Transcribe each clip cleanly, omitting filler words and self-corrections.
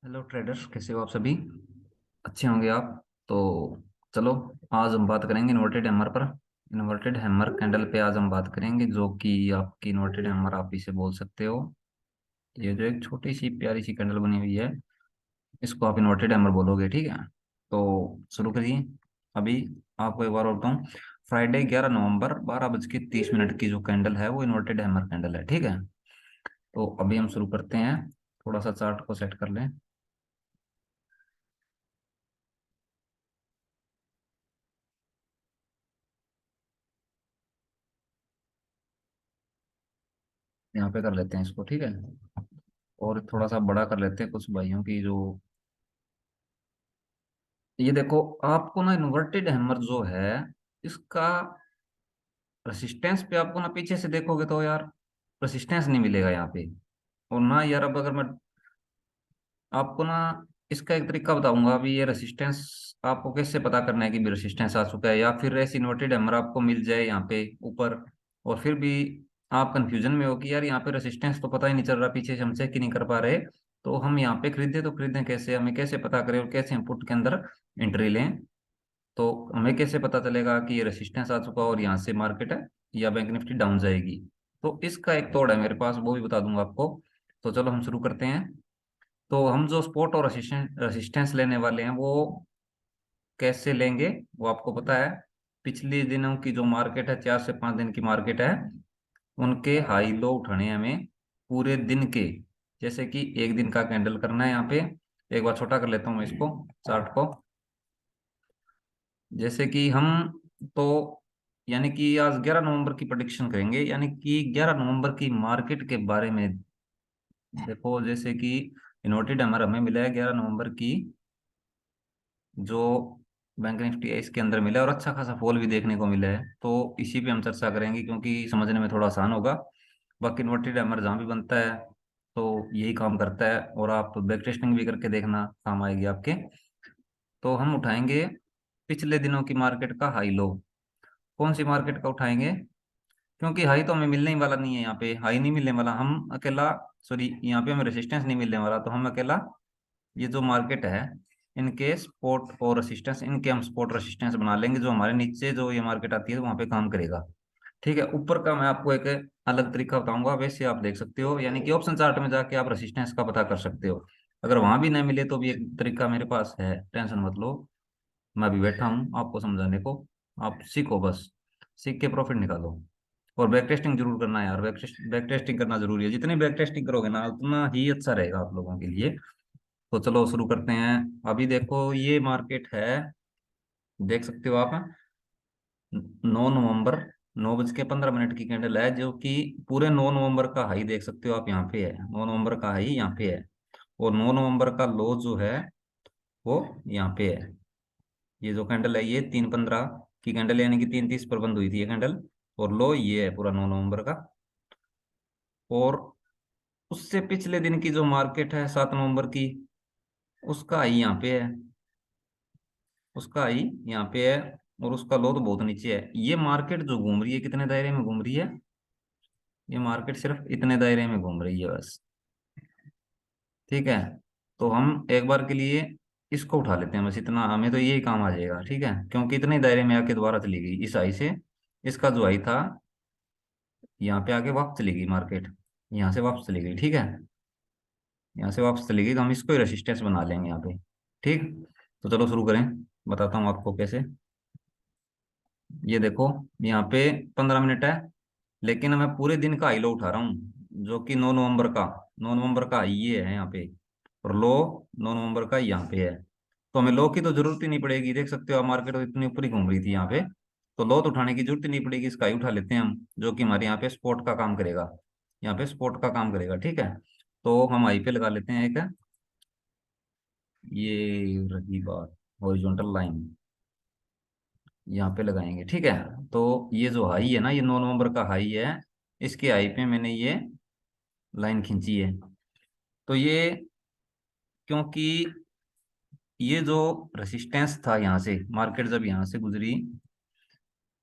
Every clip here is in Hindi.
हेलो ट्रेडर्स, कैसे हो आप सभी? अच्छे होंगे आप। तो चलो, आज हम बात करेंगे इन्वर्टेड हैमर पर। इन्वर्टेड हैमर कैंडल पे आज हम बात करेंगे, जो कि आपकी इन्वर्टेड हैमर आप इसे बोल सकते हो। ये जो एक छोटी सी प्यारी सी कैंडल बनी हुई है, इसको आप इन्वर्टेड हैमर बोलोगे, ठीक है। तो शुरू करिए। अभी आपको एक बार और बताऊँ, फ्राइडे 11 नवंबर 12:30 की जो कैंडल है वो इन्वर्टेड हैमर कैंडल है, ठीक है। तो अभी हम शुरू करते हैं। थोड़ा सा चार्ट को सेट कर लें। यहाँ पे कर लेते हैं इसको, ठीक है। और थोड़ा सा बड़ा कर लेते हैं कुछ भाइयों की जो। ये देखो, आपको ना इन्वर्टेड हैमर जो है, इसका रेसिस्टेंस पे आपको ना पीछे से देखोगे तो यार रेसिस्टेंस नहीं मिलेगा यहाँ पे। और ना यार, अब अगर मैं आपको ना इसका एक तरीका बताऊंगा। अभी ये रेसिस्टेंस आपको कैसे पता करना है कि भी रेसिस्टेंस आ चुका है, या फिर ऐसे इन्वर्टेड हैमर आपको मिल जाए यहाँ पे ऊपर, और फिर भी आप कंफ्यूजन में हो कि यार यहाँ पे रेसिस्टेंस तो पता ही नहीं चल रहा, पीछे से हम चेक ही नहीं कर पा रहे। तो हम यहाँ पे खरीदे तो खरीदें कैसे, हमें कैसे पता करें, और कैसे हम पुट के अंदर एंट्री लें। तो हमें कैसे पता चलेगा कि ये रेसिस्टेंस आ चुका और यहाँ से मार्केट है या बैंक निफ्टी डाउन जाएगी। तो इसका एक तोड़ है मेरे पास, वो भी बता दूंगा आपको। तो चलो हम शुरू करते हैं। तो हम जो स्पॉट और रेसिस्टेंस लेने वाले हैं वो कैसे लेंगे, वो आपको पता है। पिछले दिनों की जो मार्केट है, 4 से 5 दिन की मार्केट है, उनके हाई लो उठाने हैं हमें पूरे दिन के। जैसे कि एक दिन का कैंडल करना है यहाँ पे। एक बार छोटा कर लेता हूँ मैं इसको, चार्ट को। जैसे कि हम, तो यानी कि आज 11 नवंबर की प्रेडिक्शन करेंगे, यानी कि 11 नवंबर की मार्केट के बारे में। देखो, जैसे कि इन्वर्टेड हमारा हमें मिला है 11 नवंबर की जो बैंक निफ्टी है, इसके अंदर मिला है, और अच्छा खासा फॉल भी देखने को मिला है। तो इसी पे हम चर्चा करेंगे, क्योंकि समझने में थोड़ा आसान होगा। बाकी इन्वर्टेड हैमर जहाँ भी बनता है तो यही काम करता है, और आप बैक टेस्टिंग भी करके देखना, काम आएगी आपके। तो हम उठाएंगे पिछले दिनों की मार्केट का हाई लो। कौन सी मार्केट का उठाएंगे? क्योंकि हाई तो हमें मिलने ही वाला नहीं है, यहाँ पे हाई नहीं मिलने वाला, हम अकेला, सॉरी, यहाँ पे हमें रेसिस्टेंस नहीं मिलने वाला, तो हम अकेला ये जो मार्केट है, इनके सपोर्ट और रेसिस्टेंस, इनके हम सपोर्ट रेसिस्टेंस बना लेंगे, जो हमारे नीचे जो ये मार्केट आती है वहां पे काम करेगा। ठीक है। ऊपर का मैं आपको एक अलग तरीका बताऊंगा, वैसे आप देख सकते हो, यानी कि ऑप्शन चार्ट में जाके आप रेसिस्टेंस का पता कर सकते हो। अगर वहां भी नहीं मिले तो भी एक तरीका मेरे पास है, टेंशन मत लो। मैं अभी बैठा हूँ आपको समझाने को। आप सीखो बस, सीख के प्रॉफिट निकालो। और बैक टेस्टिंग जरूर करना है यार, बैक टेस्टिंग करना जरूरी है। जितनी बैक टेस्टिंग करोगे ना, उतना ही अच्छा रहेगा आप लोगों के लिए। तो चलो शुरू करते हैं। अभी देखो, ये मार्केट है, देख सकते हो आप, 9 नवंबर 9:15 की कैंडल है, जो कि पूरे 9 नवंबर का हाई देख सकते हो आप, यहाँ पे है 9 नवंबर का हाई, यहाँ पे है। और 9 नवंबर का लो जो है वो यहाँ पे है। ये जो कैंडल है, ये 3:15 की कैंडल, यानी कि 3:30 पर बंद हुई थी ये कैंडल। और लो ये है पूरा 9 नवंबर का। और उससे पिछले दिन की जो मार्केट है 7 नवंबर की, उसका हाई यहाँ पे है, उसका हाई यहाँ पे है, और उसका लो तो बहुत नीचे है। ये मार्केट जो घूम रही है, कितने दायरे में घूम रही है? ये मार्केट सिर्फ इतने दायरे में घूम रही है बस। ठीक है। तो हम एक बार के लिए इसको उठा लेते हैं, बस इतना हमें तो यही काम आ जाएगा, ठीक है। क्योंकि इतने दायरे में आके दोबारा चली गई इस हाई से। इसका जो हाई था, यहाँ पे आके वापस चली गई मार्केट, यहाँ से वापस चली गई, ठीक है। यहाँ से वापस चली गई तो हम इसको ही रेसिस्टेंस बना लेंगे यहाँ पे। ठीक। तो चलो शुरू करें, बताता हूँ आपको कैसे। ये देखो, यहाँ पे 15 मिनट है, लेकिन मैं पूरे दिन का हाई लो उठा रहा हूँ, जो कि 9 नवंबर का, 9 नवंबर का हाई ये है यहाँ पे, और लो 9 नवंबर का यहाँ पे है। तो हमें लो की तो जरूरत ही नहीं पड़ेगी, देख सकते हो आप, मार्केट तो इतनी ऊपर ही घूम रही थी यहाँ पे। तो लो तो उठाने की जरूरत ही नहीं पड़ेगी, इसका ही उठा लेते हैं हम, जो कि हमारे यहाँ पे स्पोर्ट का काम करेगा। यहाँ पे स्पोर्ट का काम करेगा, ठीक है। तो हम आई पे लगा लेते हैं एक, ये रही बात, हॉरिजॉन्टल लाइन यहाँ पे लगाएंगे, ठीक है। तो ये जो हाई है ना, ये 9 नवंबर का हाई है, इसके हाई पे मैंने ये लाइन खींची है। तो ये, क्योंकि ये जो रेसिस्टेंस था यहाँ से, मार्केट जब यहाँ से गुजरी,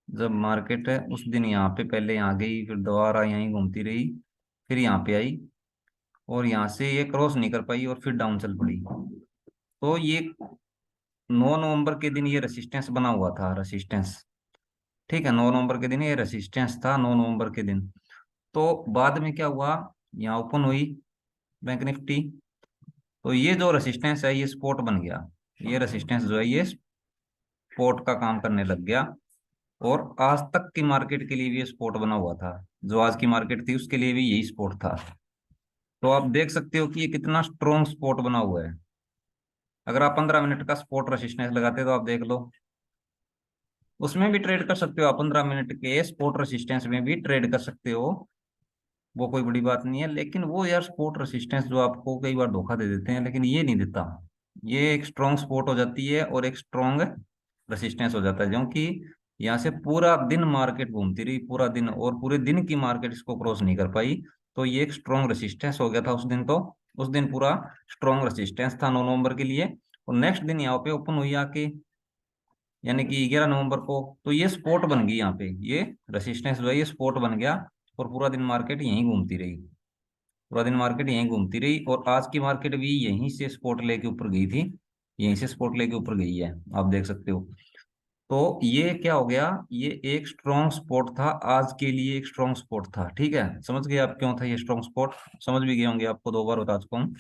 जब मार्केट उस दिन यहाँ पे पहले यहाँ गई, फिर दोबारा यहीं घूमती रही, फिर यहाँ पे आई, और यहाँ से ये क्रॉस नहीं कर पाई और फिर डाउन चल पड़ी। तो ये 9 नवंबर के दिन ये रेसिस्टेंस बना हुआ था, रेसिस्टेंस। ठीक है, 9 नवंबर के दिन ये रेसिस्टेंस था, 9 नवंबर के दिन। तो बाद में क्या हुआ, यहाँ ओपन हुई बैंक निफ्टी, तो ये जो रेसिस्टेंस है ये सपोर्ट बन गया। ये रेसिस्टेंस जो है ये सपोर्ट का काम करने लग गया। और आज तक की मार्केट के लिए भी ये सपोर्ट बना हुआ था, जो आज की मार्केट थी उसके लिए भी यही सपोर्ट था। तो आप देख सकते हो कि ये कितना स्ट्रॉन्ग सपोर्ट बना हुआ है। अगर आप 15 मिनट का सपोर्ट रेसिस्टेंस लगाते हो तो आप देख लो, उसमें भी ट्रेड कर सकते हो आप, 15 मिनट के सपोर्ट रेसिस्टेंस में भी ट्रेड कर सकते हो। वो कोई बड़ी बात नहीं है, लेकिन वो यार सपोर्ट रेसिस्टेंस जो आपको कई बार धोखा दे देते हैं, लेकिन ये नहीं देता। ये एक स्ट्रॉन्ग सपोर्ट हो जाती है और एक स्ट्रॉन्ग रेसिस्टेंस हो जाता है, क्योंकि यहाँ से पूरा दिन मार्केट घूमती रही, पूरा दिन, और पूरे दिन की मार्केट इसको क्रॉस नहीं कर पाई। तो ये एक स्ट्रॉन्ग रेसिस्टेंस हो गया था उस दिन। तो उस दिन पूरा स्ट्रॉन्ग रेसिस्टेंस था 9 नवंबर के लिए। और नेक्स्ट दिन यहाँ पे ओपन हुई आके, यानी कि 11 नवंबर को, तो ये स्पोर्ट बन गई यहाँ पे, ये रेसिस्टेंस जो है ये स्पोर्ट बन गया। और पूरा दिन मार्केट यहीं घूमती रही, पूरा दिन मार्केट यहीं घूमती रही। और आज की मार्केट भी यहीं से स्पोर्ट लेके ऊपर गई थी, यहीं से स्पोर्ट लेके ऊपर गई है, आप देख सकते हो। तो ये क्या हो गया, ये एक स्ट्रॉन्ग सपोर्ट था, आज के लिए एक स्ट्रॉन्ग सपोर्ट था। ठीक है, समझ गए आप क्यों था ये स्ट्रॉन्ग सपोर्ट, समझ भी गए होंगे, आपको 2 बार बता चुका हूँ।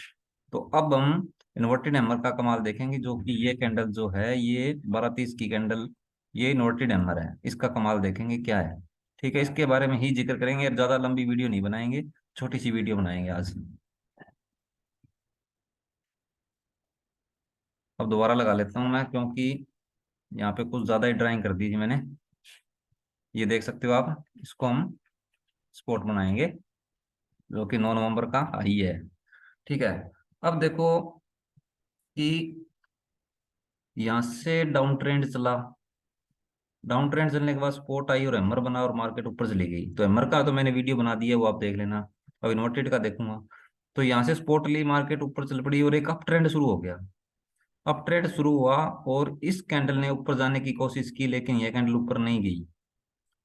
तो अब हम इन्वर्टेड हैमर का कमाल देखेंगे, जो कि ये कैंडल जो है ये 12:30 की कैंडल, ये इन्वर्टेड हैमर है, इसका कमाल देखेंगे क्या है। ठीक है, इसके बारे में ही जिक्र करेंगे, अब ज्यादा लंबी वीडियो नहीं बनाएंगे, छोटी सी वीडियो बनाएंगे आज। अब दोबारा लगा लेता हूँ मैं, क्योंकि यहाँ पे कुछ ज्यादा ही ड्राइंग कर दी थी मैंने। ये देख सकते हो आप, इसको हम स्पॉट बनाएंगे, जो कि 9 नवंबर का हाई है। ठीक है, अब देखो कि यहाँ से डाउन ट्रेंड चला, डाउन ट्रेंड चलने के बाद स्पॉट आई और हैमर बना और मार्केट ऊपर चली गई। तो हैमर का तो मैंने वीडियो बना दी है, वो आप देख लेना। अब इन्वर्टेड का देखूंगा, तो यहाँ से स्पॉट ली, मार्केट ऊपर चल पड़ी और एक अप ट्रेंड शुरू हो गया। अप ट्रेंड शुरू हुआ और इस कैंडल ने ऊपर जाने की कोशिश की, लेकिन यह कैंडल ऊपर नहीं गई।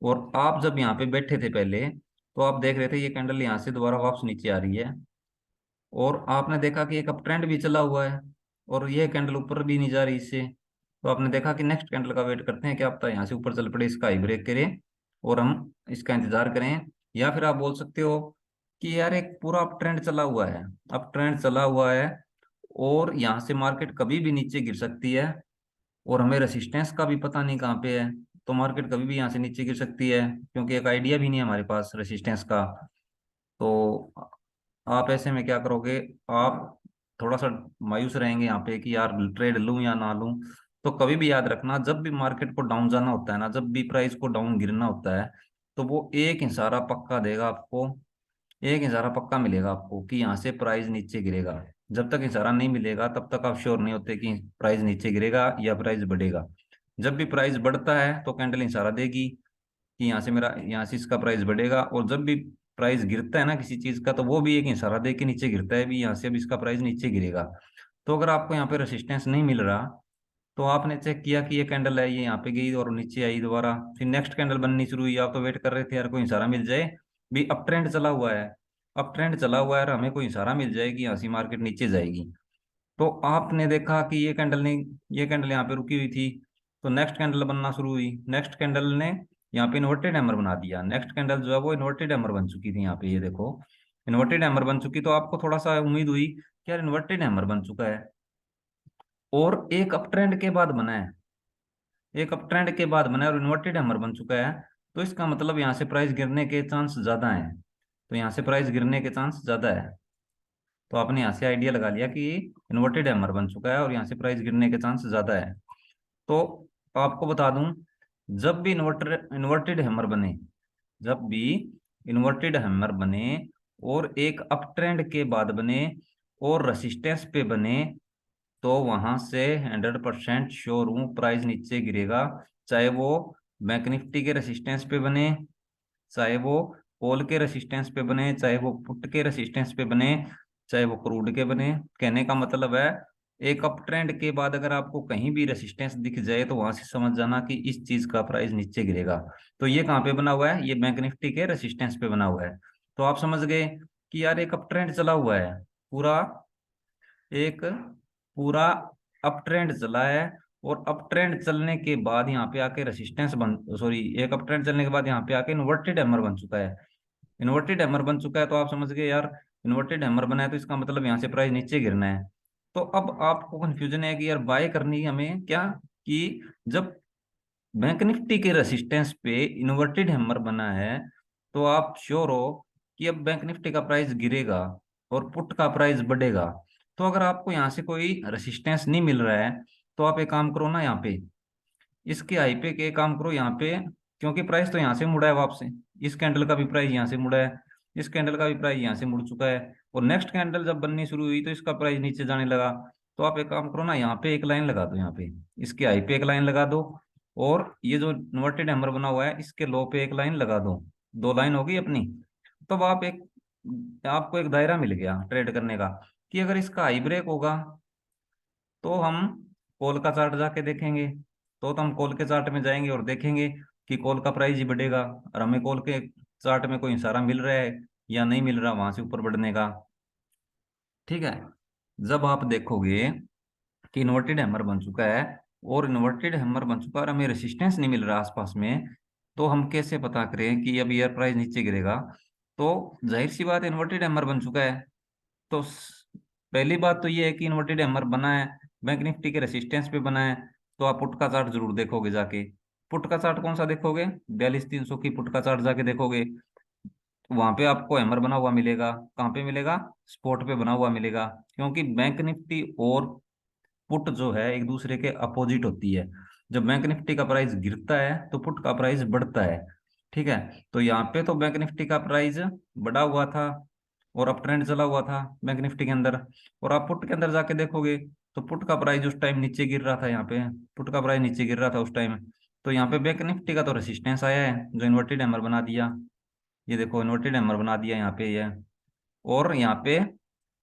और आप जब यहाँ पे बैठे थे पहले, तो आप देख रहे थे ये कैंडल यहाँ से दोबारा वापस नीचे आ रही है, और आपने देखा कि एक अप ट्रेंड भी चला हुआ है, और ये कैंडल ऊपर भी नहीं जा रही इससे। तो आपने देखा कि नेक्स्ट कैंडल का वेट करते हैं, कि आप तो यहाँ से ऊपर चल पड़े, इसका हाई ब्रेक करें और हम इसका इंतजार करें। या फिर आप बोल सकते हो कि यार एक पूरा अप ट्रेंड चला हुआ है, अप ट्रेंड चला हुआ है, और यहाँ से मार्केट कभी भी नीचे गिर सकती है, और हमें रेसिस्टेंस का भी पता नहीं कहाँ पे है। तो मार्केट कभी भी यहाँ से नीचे गिर सकती है, क्योंकि एक आइडिया भी नहीं है हमारे पास रेसिस्टेंस का। तो आप ऐसे में क्या करोगे, आप थोड़ा सा मायूस रहेंगे यहाँ पे कि यार ट्रेड लूं या ना लूं। तो कभी भी याद रखना, जब भी मार्केट को डाउन जाना होता है ना, जब भी प्राइस को डाउन गिरना होता है, तो वो एक इशारा पक्का देगा आपको, एक इशारा पक्का मिलेगा आपको कि यहाँ से प्राइस नीचे गिरेगा। जब तक इशारा नहीं मिलेगा तब तक आप श्योर नहीं होते कि प्राइस नीचे गिरेगा या प्राइस बढ़ेगा। जब भी प्राइस बढ़ता है तो कैंडल इशारा देगी कि यहाँ से मेरा, यहाँ से इसका प्राइस बढ़ेगा। और जब भी प्राइस गिरता है ना किसी चीज का, तो वो भी एक इशारा दे के नीचे गिरता है, भी यहाँ से अब इसका प्राइस नीचे गिरेगा। तो अगर आपको यहाँ पे रेसिस्टेंस नहीं मिल रहा, तो आपने चेक किया कि ये कैंडल है, ये यहाँ पे गई और नीचे आई दोबारा, फिर नेक्स्ट कैंडल बननी शुरू हुई, आप तो वेट कर रहे थे यार कोई इशारा मिल जाए, भी अप ट्रेंड चला हुआ है, अप ट्रेंड चला हुआ है और हमें कोई इशारा मिल जाएगी, यहाँ से मार्केट नीचे जाएगी। तो आपने देखा कि ये कैंडल नहीं, ये कैंडल यहाँ पे रुकी हुई थी, तो नेक्स्ट कैंडल बनना शुरू हुई, नेक्स्ट कैंडल ने यहाँ पे इन्वर्टेड हैमर बना दिया, नेक्स्ट कैंडल जो है वो इन्वर्टेड हैमर बन चुकी थी, यहाँ पे ये देखो इन्वर्टेड हैमर बन चुकी। तो आपको थोड़ा सा उम्मीद हुई कि यार इन्वर्टेड हैमर बन चुका है और एक अप ट्रेंड के बाद बना है, एक अप ट्रेंड के बाद बना है और इन्वर्टेड हैमर बन चुका है। तो इसका मतलब यहाँ से प्राइस गिरने के चांस ज्यादा हैं, तो यहाँ से प्राइस गिरने के चांस ज्यादा है। तो आपने यहाँ से आइडिया लगा लिया कि इन्वर्टेड हैमर बन चुका है और यहाँ से प्राइस गिरने के चांस ज्यादा है। तो आपको बता दूं, जब भी इन्वर्टेड हैमर बने, जब भी इन्वर्टेड हैमर बने और एक अप ट्रेंड के बाद बने और रेसिस्टेंस पे बने, तो वहां से 100% श्योर हूँ प्राइस नीचे गिरेगा। चाहे वो बैंक निफ्टी के रेसिस्टेंस पे बने, चाहे वो कॉल के रेसिस्टेंस पे बने, चाहे वो पुट के रेसिस्टेंस पे बने, चाहे वो क्रूड के बने। कहने का मतलब है, एक अप ट्रेंड के बाद अगर आपको कहीं भी रेसिस्टेंस दिख जाए, तो वहां से समझ जाना कि इस चीज का प्राइस नीचे गिरेगा। तो ये कहाँ पे बना हुआ है, ये बैंक निफ्टी के रेसिस्टेंस पे बना हुआ है। तो आप समझ गए कि यार एक अप ट्रेंड चला हुआ है पूरा, एक पूरा अप ट्रेंड चला है, और अप ट्रेंड चलने के बाद यहाँ पे आके रेसिस्टेंस बन, सॉरी, एक अप ट्रेंड चलने के बाद यहाँ पे आके इन्वर्टेड हैमर बन चुका है। इन्वर्टेड हैमर बन चुका है तो आप समझ गए यार, इन्वर्टेड हैमर बना है तो इसका मतलब यहाँ से प्राइस नीचे गिरना है। तो अब आपको कंफ्यूजन है कि यार बाय करनी है हमें क्या, कि जब बैंक निफ्टी के रेसिस्टेंस पे इन्वर्टेड हैमर बना है, तो आप श्योर हो कि अब बैंक निफ्टी का प्राइस गिरेगा और पुट का प्राइस बढ़ेगा। तो अगर आपको यहाँ से कोई रेसिस्टेंस नहीं मिल रहा है, तो आप एक काम करो ना, यहाँ पे इसके हाई पे के काम करो यहाँ पे, क्योंकि प्राइस तो यहाँ से मुड़ा है वापस, इस कैंडल का भी प्राइस यहाँ से मुड़ा है, इस कैंडल का भी प्राइस यहाँ से मुड़ चुका है, और नेक्स्ट कैंडल जब बननी शुरू हुई तो इसका प्राइस नीचे जाने लगा। तो आप एक काम करो ना, यहाँ पे एक लाइन लगा दो, यहाँ पे इसके हाई पे एक लाइन लगा दो, और ये जो इन्वर्टेड हैमर बना हुआ है इसके लो पे एक लाइन लगा दो, दो लाइन होगी अपनी। तब आप एक, आपको एक दायरा मिल गया ट्रेड करने का, कि अगर इसका हाई ब्रेक होगा तो हम कॉल का चार्ट जाके देखेंगे, तो हम कॉल के चार्ट में जाएंगे और देखेंगे कि कॉल का प्राइस ही बढ़ेगा, और हमें कॉल के चार्ट में कोई इशारा मिल रहा है या नहीं मिल रहा वहां से ऊपर बढ़ने का। ठीक है, जब आप देखोगे कि इन्वर्टेड हैमर बन चुका है, और इन्वर्टेड हैमर बन चुका है और हमें रेसिस्टेंस नहीं मिल रहा आसपास में, तो हम कैसे पता करें कि अब यार प्राइस नीचे गिरेगा। तो जाहिर सी बात, इन्वर्टेड हैमर बन चुका है, तो पहली बात तो ये है कि इन्वर्टेड हैमर बना है, बैंक निफ्टी के रेसिस्टेंस पे बना है, तो आप पुट का चार्ट जरूर देखोगे जाके। पुट का चार्ट कौन सा देखोगे, 42,300 की पुट का चार्ट जाके देखोगे, वहां पे आपको हैमर बना हुआ मिलेगा। कहाँ पे मिलेगा, स्पॉट पे बना हुआ मिलेगा, क्योंकि बैंक निफ्टी और पुट जो है एक दूसरे के अपोजिट होती है। जब बैंक निफ्टी का प्राइस गिरता है तो पुट का प्राइस बढ़ता है। ठीक है, तो यहाँ पे तो बैंक निफ्टी का प्राइस बढ़ा हुआ था और अप ट्रेंड चला हुआ था बैंक निफ्टी के अंदर, और आप पुट के अंदर जाके देखोगे तो पुट का प्राइस उस टाइम नीचे गिर रहा था, यहाँ पे पुट का प्राइस नीचे गिर रहा था उस टाइम। तो यहाँ पे बैंक निफ्टी का तो रेसिस्टेंस आया है जो इन्वर्टेड हैमर बना दिया, ये देखो इन्वर्टेड हैमर बना दिया यहाँ पे ये, और यहाँ पे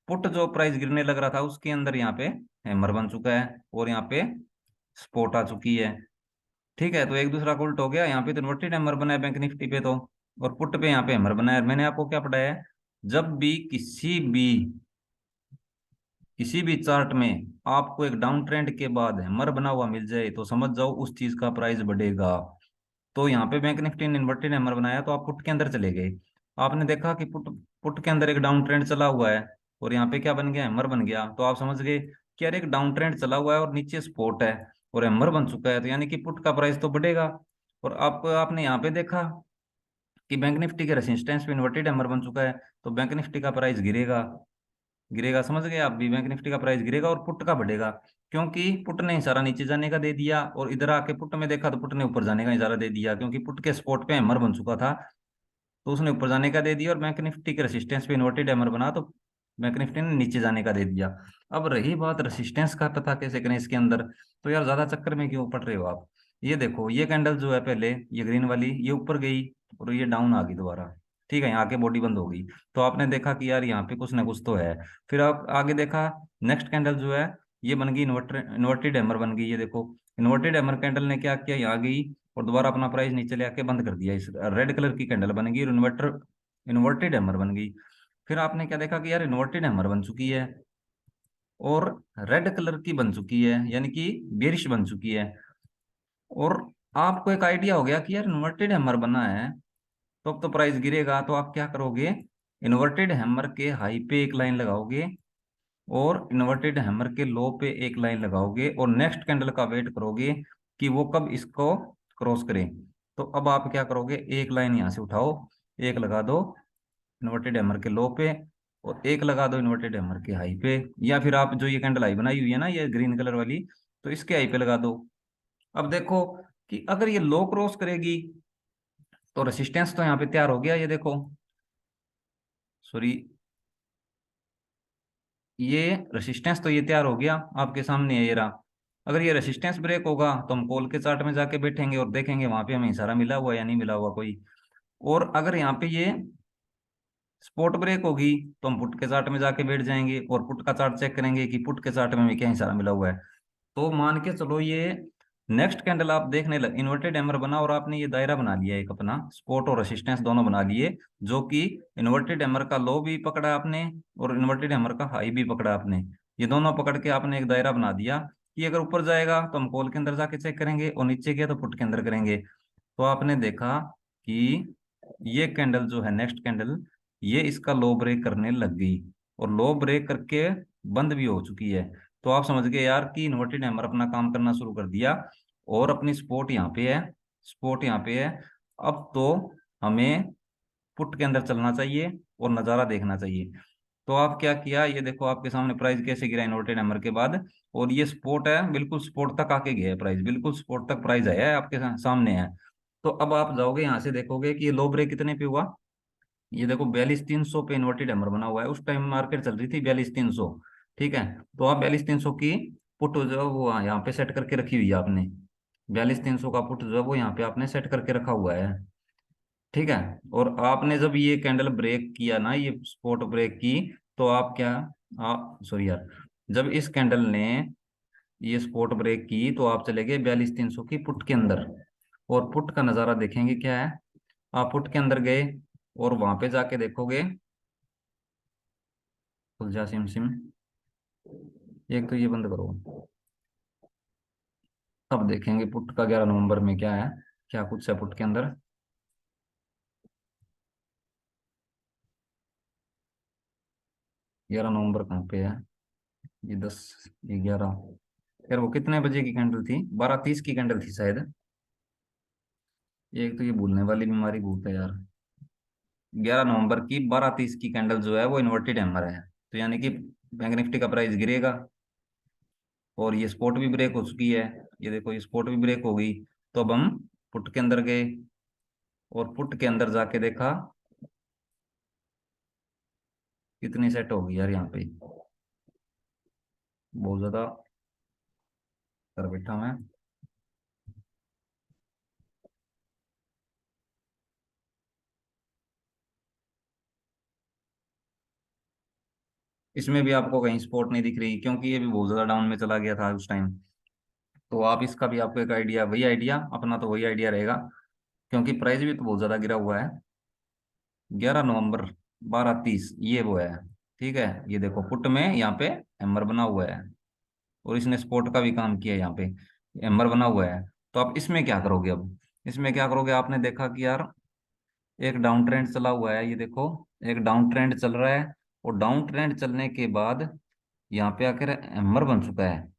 पुट जो प्राइस गिरने लग रहा था उसके अंदर यहाँ पे हैमर बन चुका है, और यहाँ पे स्पॉट आ चुकी है। ठीक है, तो एक दूसरा का उल्ट हो गया, यहाँ पे तो इन्वर्टेड हैमर बना है बैंक निफ्टी पे तो, और पुट पे यहाँ पे हैमर बना है। मैंने आपको क्या पढ़ाया है, जब भी किसी भी चार्ट में आपको एक डाउन ट्रेंड के बाद हैमर बना हुआ मिल जाए तो समझ जाओ उस चीज का प्राइस बढ़ेगा। तो यहाँ पे बैंक निफ्टी ने इन्वर्टेड हैमर बनाया तो आप पुट के अंदर चले गए, आपने देखा कि पुट पुट के अंदर एक डाउन ट्रेंड चला हुआ है, और यहाँ पे क्या बन गया, हैमर बन गया, तो आप समझ गए कि यार एक डाउन ट्रेंड चला हुआ है और नीचे सपोर्ट है और हैमर बन चुका है, तो यानी कि पुट का प्राइस तो बढ़ेगा। और आपने यहाँ पे देखा कि बैंक निफ्टी के रेसिस्टेंस पे इन्वर्टेड हैमर बन चुका है, तो बैंक निफ्टी का प्राइस गिरेगा, गिरेगा, समझ गए आप भी, बैंक निफ्टी का प्राइस गिरेगा और पुट का बढ़ेगा, क्योंकि पुट ने इशारा नीचे जाने का दे दिया, और इधर आके पुट में देखा तो पुट ने ऊपर जाने का इशारा दे दिया, क्योंकि पुट के स्पॉट पे हैमर बन चुका था तो उसने ऊपर जाने का दे दिया, और बैंक निफ्टी के रेसिस्टेंस पे इन्वर्टेड हैमर बना तो बैंक निफ्टी ने नीचे जाने का दे दिया। अब रही बात रेसिस्टेंस का पता कैसे करें इसके अंदर, तो यार ज्यादा चक्कर में क्यों पड़ रहे हो आप। ये देखो ये कैंडल जो है पहले, ये ग्रीन वाली ये ऊपर गई और ये डाउन आ गई दोबारा। ठीक है, यहाँ के बॉडी बंद हो गई, तो आपने देखा कि यार यहाँ पे कुछ ना कुछ तो है। फिर आप आगे देखा, नेक्स्ट कैंडल जो है ये बन गई इन्वर्टेड हैमर बन गई, ये देखो इन्वर्टेड हैमर कैंडल ने क्या किया, यहाँ गई और दोबारा अपना प्राइस नीचे ले आके बंद कर दिया, इस रेड कलर की कैंडल बन गई और इन्वर्टेड हैमर बन गई। फिर आपने क्या देखा कि यार इन्वर्टेड हैमर बन चुकी है और रेड कलर की बन चुकी है, यानी कि बेरिश बन चुकी है। और आपको एक आइडिया हो गया कि यार इन्वर्टेड हैमर बना है तो अब तो प्राइस गिरेगा, तो आप क्या करोगे, इन्वर्टेड हैमर के हाई पे एक लाइन लगाओगे और इन्वर्टेड हैमर के लो पे एक लाइन लगाओगे, और नेक्स्ट कैंडल का वेट करोगे कि वो कब इसको क्रॉस करे। तो अब आप क्या करोगे, एक लाइन यहाँ से उठाओ, एक लगा दो इन्वर्टेड हैमर के लो पे, और एक लगा दो इन्वर्टेड हैमर के हाई पे, या फिर आप जो ये कैंडल हाई बनाई हुई है ना ये ग्रीन कलर वाली, तो इसके हाई पे लगा दो। अब देखो कि अगर ये लो क्रॉस करेगी तो रेसिस्टेंस तो यहाँ पे तैयार हो गया, ये देखो, सॉरी, ये रेसिस्टेंस तो ये तैयार हो गया आपके सामने है ये रहा। अगर ये रेसिस्टेंस ब्रेक होगा तो हम कॉल के चार्ट में जाके बैठेंगे और देखेंगे वहां पे हमें इशारा मिला हुआ या नहीं मिला हुआ कोई। और अगर यहाँ पे ये स्पॉट ब्रेक होगी तो हम पुट के चार्ट में जाके बैठ जाएंगे और पुट का चार्ट चेक करेंगे कि पुट के चार्ट में हमें क्या इशारा मिला हुआ है। तो मान के चलो ये नेक्स्ट कैंडल आप देखने लग, इन्वर्टेड हैमर बना और आपने ये दायरा बना लिया एक अपना, सपोर्ट और रेसिस्टेंस दोनों बना लिए, जो कि इन्वर्टेड हैमर का लो भी पकड़ा आपने और इन्वर्टेड हैमर का हाई भी पकड़ा आपने। ये दोनों पकड़ के आपने एक दायरा बना दिया कि अगर ऊपर जाएगा तो हम कॉल के अंदर जाके चेक करेंगे और नीचे गया तो पुट के अंदर करेंगे। तो आपने देखा कि ये कैंडल जो है नेक्स्ट कैंडल, ये इसका लो ब्रेक करने लग गई और लो ब्रेक करके बंद भी हो चुकी है। तो आप समझ गए यार कि इन्वर्टेड हैमर अपना काम करना शुरू कर दिया और अपनी सपोर्ट यहाँ पे है, सपोर्ट यहाँ पे है। अब तो हमें पुट के अंदर चलना चाहिए और नज़ारा देखना चाहिए। तो आप क्या किया, ये देखो आपके सामने प्राइस कैसे गिरा इन्वर्टेड हैमर के बाद, और ये सपोर्ट है, बिल्कुल सपोर्ट तक आके गया है प्राइस, बिल्कुल सपोर्ट तक प्राइस आया है, आपके सामने है। तो अब आप जाओगे यहाँ से देखोगे कि ये लो ब्रेक कितने पे हुआ। ये देखो 42,300 पे इन्वर्टेड हैमर बना हुआ है, उस टाइम मार्केट चल रही थी 42,300। ठीक है, तो आप 42,300 की पुट जो है वो यहाँ पे सेट करके रखी हुई है आपने, 42,300 का पुट जो है वो यहाँ पे आपने सेट करके रखा हुआ है। ठीक है, और आपने जब ये कैंडल ब्रेक किया ना, ये स्पॉट ब्रेक की, तो आप क्या, आप सॉरी यार, जब इस कैंडल ने ये स्पॉट ब्रेक की तो आप चले गए 42,300 की पुट के अंदर, और पुट का नज़ारा देखेंगे क्या है। आप पुट के अंदर गए और वहां पे जाके देखोगे, खुल जा सिम सिम, एक तो ये बंद करो। अब देखेंगे पुट का 11 नवंबर में क्या है, क्या कुछ है पुट के अंदर। 11 नवंबर कहाँ पे है, ये 10, ये 11, यार वो कितने बजे की कैंडल थी, 12:30 की कैंडल थी शायद। एक तो ये भूलने वाली बीमारी भूत है यार। 11 नवंबर की 12:30 की कैंडल जो है वो इन्वर्टेड हैमर है, तो यानी कि बैंक निफ्टी का प्राइस गिरेगा। और ये स्पॉट भी ब्रेक हो चुकी है, ये देखो ये स्पॉट भी ब्रेक हो गई। तो अब हम पुट के अंदर गए और पुट के अंदर जाके देखा कितनी सेट होगी यार यहाँ पे, बहुत ज्यादा कर बैठा मैं। इसमें भी आपको कहीं सपोर्ट नहीं दिख रही, क्योंकि ये भी बहुत ज्यादा डाउन में चला गया था उस टाइम। तो आप इसका भी आपको एक आइडिया, वही आइडिया अपना, तो वही आइडिया रहेगा, क्योंकि प्राइस भी तो बहुत ज्यादा गिरा हुआ है। 11 नवंबर 12:30 ये वो है। ठीक है, ये देखो पुट में यहाँ पे एम्बर बना हुआ है और इसने सपोर्ट का भी काम किया है यहाँ पे, एम्बर बना हुआ है। तो आप इसमें क्या करोगे, अब इसमें क्या करोगे, आपने देखा कि यार एक डाउन ट्रेंड चला हुआ है, ये देखो एक डाउन ट्रेंड चल रहा है, और डाउन ट्रेंड चलने के बाद यहाँ पे आकर हैमर बन चुका है।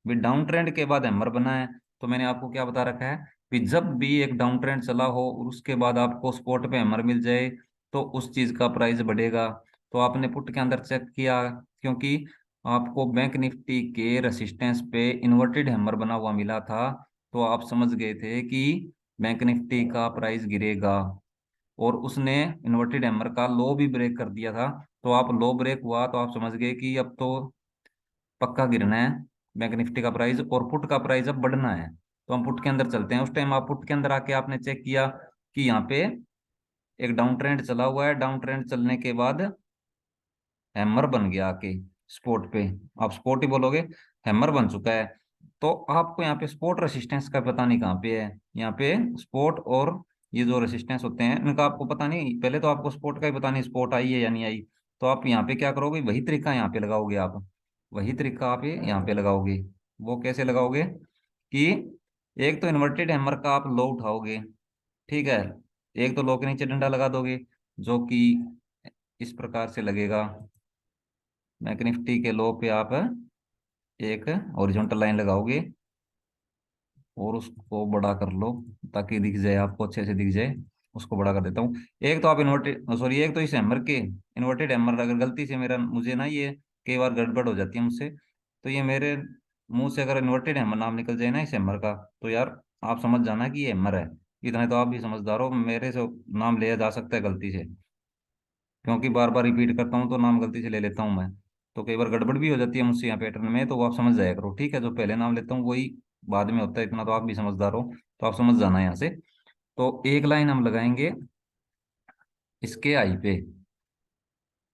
भी डाउन ट्रेंड के बाद हैमर बना है, तो मैंने आपको क्या बता रखा है कि जब भी एक डाउन ट्रेंड चला हो और उसके बाद आपको स्पॉट पे हैमर मिल जाए तो उस चीज का प्राइस बढ़ेगा। तो आपने पुट के अंदर चेक किया, क्योंकि आपको बैंक निफ्टी के रेसिस्टेंस पे इन्वर्टेड हैमर बना हुआ मिला था, तो आप समझ गए थे कि बैंक निफ्टी का प्राइस गिरेगा, और उसने इन्वर्टेड हैमर का लो भी ब्रेक कर दिया था। तो आप लो ब्रेक हुआ तो आप समझ गए कि अब तो पक्का गिरना है बैंक निफ्टी का प्राइस, और पुट का प्राइस अब बढ़ना है। तो हम पुट के अंदर चलते हैं, उस टाइम आप पुट के अंदर आके आपने चेक किया कि यहाँ पे एक डाउन ट्रेंड चला हुआ है, डाउन ट्रेंड चलने के बाद हैमर बन गया आके स्पोर्ट पे, आप स्पोर्ट ही बोलोगे, हैमर बन चुका है। तो आपको यहाँ पे स्पोर्ट रेसिस्टेंस का पता नहीं कहाँ पे है, यहाँ पे स्पोर्ट और ये जो रेसिस्टेंस होते हैं इनका आपको पता नहीं, पहले तो आपको स्पोर्ट का ही पता नहीं स्पोर्ट आई है या नहीं आई। तो आप यहाँ पे क्या करोगे, वही तरीका यहाँ पे लगाओगे आप, वही तरीका आप यहाँ पे लगाओगे। वो कैसे लगाओगे कि एक तो इन्वर्टेड हैमर का आप लो उठाओगे, ठीक है, एक तो लो के नीचे डंडा लगा दोगे, जो कि इस प्रकार से लगेगा। बैंक निफ्टी के लो पे आप एक हॉरिजॉन्टल लाइन लगाओगे और उसको बड़ा कर लो ताकि दिख जाए, आपको अच्छे से दिख जाए। उसको बड़ा कर देता हूँ। एक तो आप इन्वर्टेड सॉरी, एक तो इस हैमर के इन्वर्टेड हैमर, अगर गलती से मेरा मुझे ना ये कई बार गड़बड़ हो जाती है मुझसे, तो ये मेरे मुंह से अगर इन्वर्टेड हैमर नाम निकल जाए ना इस हैमर का, तो यार आप समझ जाना कि ये हैमर है। इतने तो आप भी समझदार हो, मेरे से नाम लिया जा सकता है गलती से, क्योंकि बार बार रिपीट करता हूँ तो नाम गलती से ले लेता हूँ मैं। तो कई बार गड़बड़ भी हो जाती है मुझसे यहाँ पैटर्न में, तो वो आप समझ जाया करो, ठीक है, जो पहले नाम लेता हूँ वही बाद में होता है, इतना तो आप भी समझदार हो, तो आप समझ जाना यहाँ से। तो एक लाइन हम लगाएंगे इसके आई पे,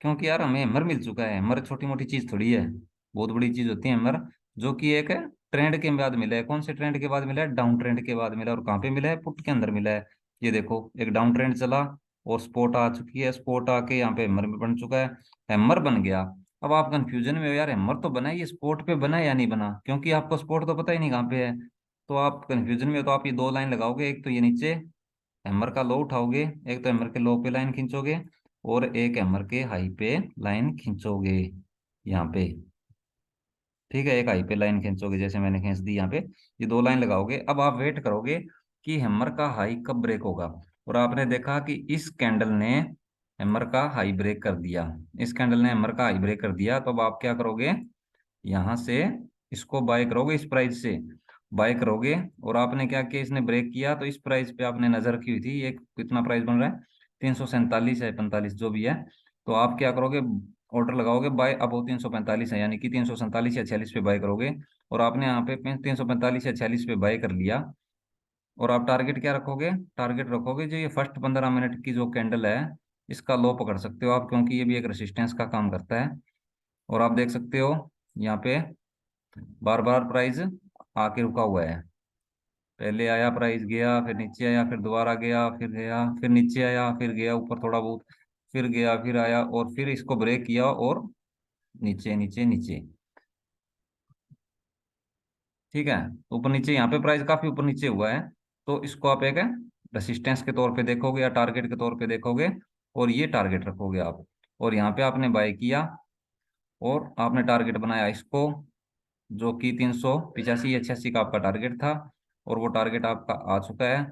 क्योंकि यार हमें हैमर मिल चुका है, हैमर छोटी मोटी चीज थोड़ी है, बहुत बड़ी चीज होती है हैमर, जो कि एक है ट्रेंड के बाद मिला है, कौन से ट्रेंड के बाद मिला है? डाउन ट्रेंड के बाद मिला है। और कहाँ पे मिला है? पुट के अंदर मिला है। ये देखो एक डाउन ट्रेंड चला और स्पॉट आ चुकी है, स्पॉट आके यहाँ पे हैमर में बन चुका है, हैमर बन गया। अब आप कंफ्यूजन में हो यार, हैमर तो बना है, ये स्पॉट पे बना है या नहीं बना, क्योंकि आपको स्पॉट तो पता ही नहीं कहाँ पे है। तो आप कंफ्यूजन में हो, तो आप ये दो लाइन लगाओगे, एक तो ये नीचे हैमर का लो उठाओगे, एक तो हैमर के लो पे लाइन खींचोगे, और एक हैमर के हाई पे लाइन खींचोगे यहाँ पे। ठीक है, एक हाई पे लाइन खींचोगे जैसे मैंने खींच दी यहाँ पे। ये दो लाइन लगाओगे, अब आप वेट करोगे कि हैमर का हाई कब ब्रेक होगा। और आपने देखा कि इस कैंडल ने हैमर का हाई ब्रेक कर दिया, इस कैंडल ने हैमर का हाई ब्रेक कर दिया, तो अब आप क्या करोगे? यहाँ से इसको बाय करोगे, इस प्राइस से बाय करोगे। और आपने क्या किया, इसने ब्रेक किया तो इस प्राइस पे आपने नजर की हुई थी, ये कितना प्राइस बन रहा है? 347 है, 45 जो भी है। तो आप क्या करोगे? ऑर्डर लगाओगे बाय, अब वो 345 है, यानी कि 347 या 46 पे बाय करोगे। और आपने यहाँ पे 345 या 46 पे बाय कर लिया। और आप टारगेट क्या रखोगे? टारगेट रखोगे जो ये फर्स्ट 15 मिनट की जो कैंडल है, इसका लो पकड़ सकते हो आप, क्योंकि ये भी एक रेसिस्टेंस का काम करता है। और आप देख सकते हो यहाँ पे बार बार प्राइस आके रुका हुआ है। पहले आया, प्राइस गया, फिर नीचे आया, फिर दोबारा गया, फिर गया, फिर नीचे आया, फिर गया ऊपर थोड़ा बहुत, फिर गया, फिर आया, और फिर इसको ब्रेक किया और नीचे नीचे नीचे। ठीक है, ऊपर नीचे यहाँ पे प्राइस काफी ऊपर नीचे हुआ है। तो इसको आप एक रेसिस्टेंस के तौर पे देखोगे या टारगेट के तौर पे देखोगे, और ये टारगेट रखोगे आप। और यहाँ पे आपने बाय किया और आपने टारगेट बनाया इसको, जो कि 385 या 86 का आपका टारगेट था। और वो टारगेट आपका आ चुका है।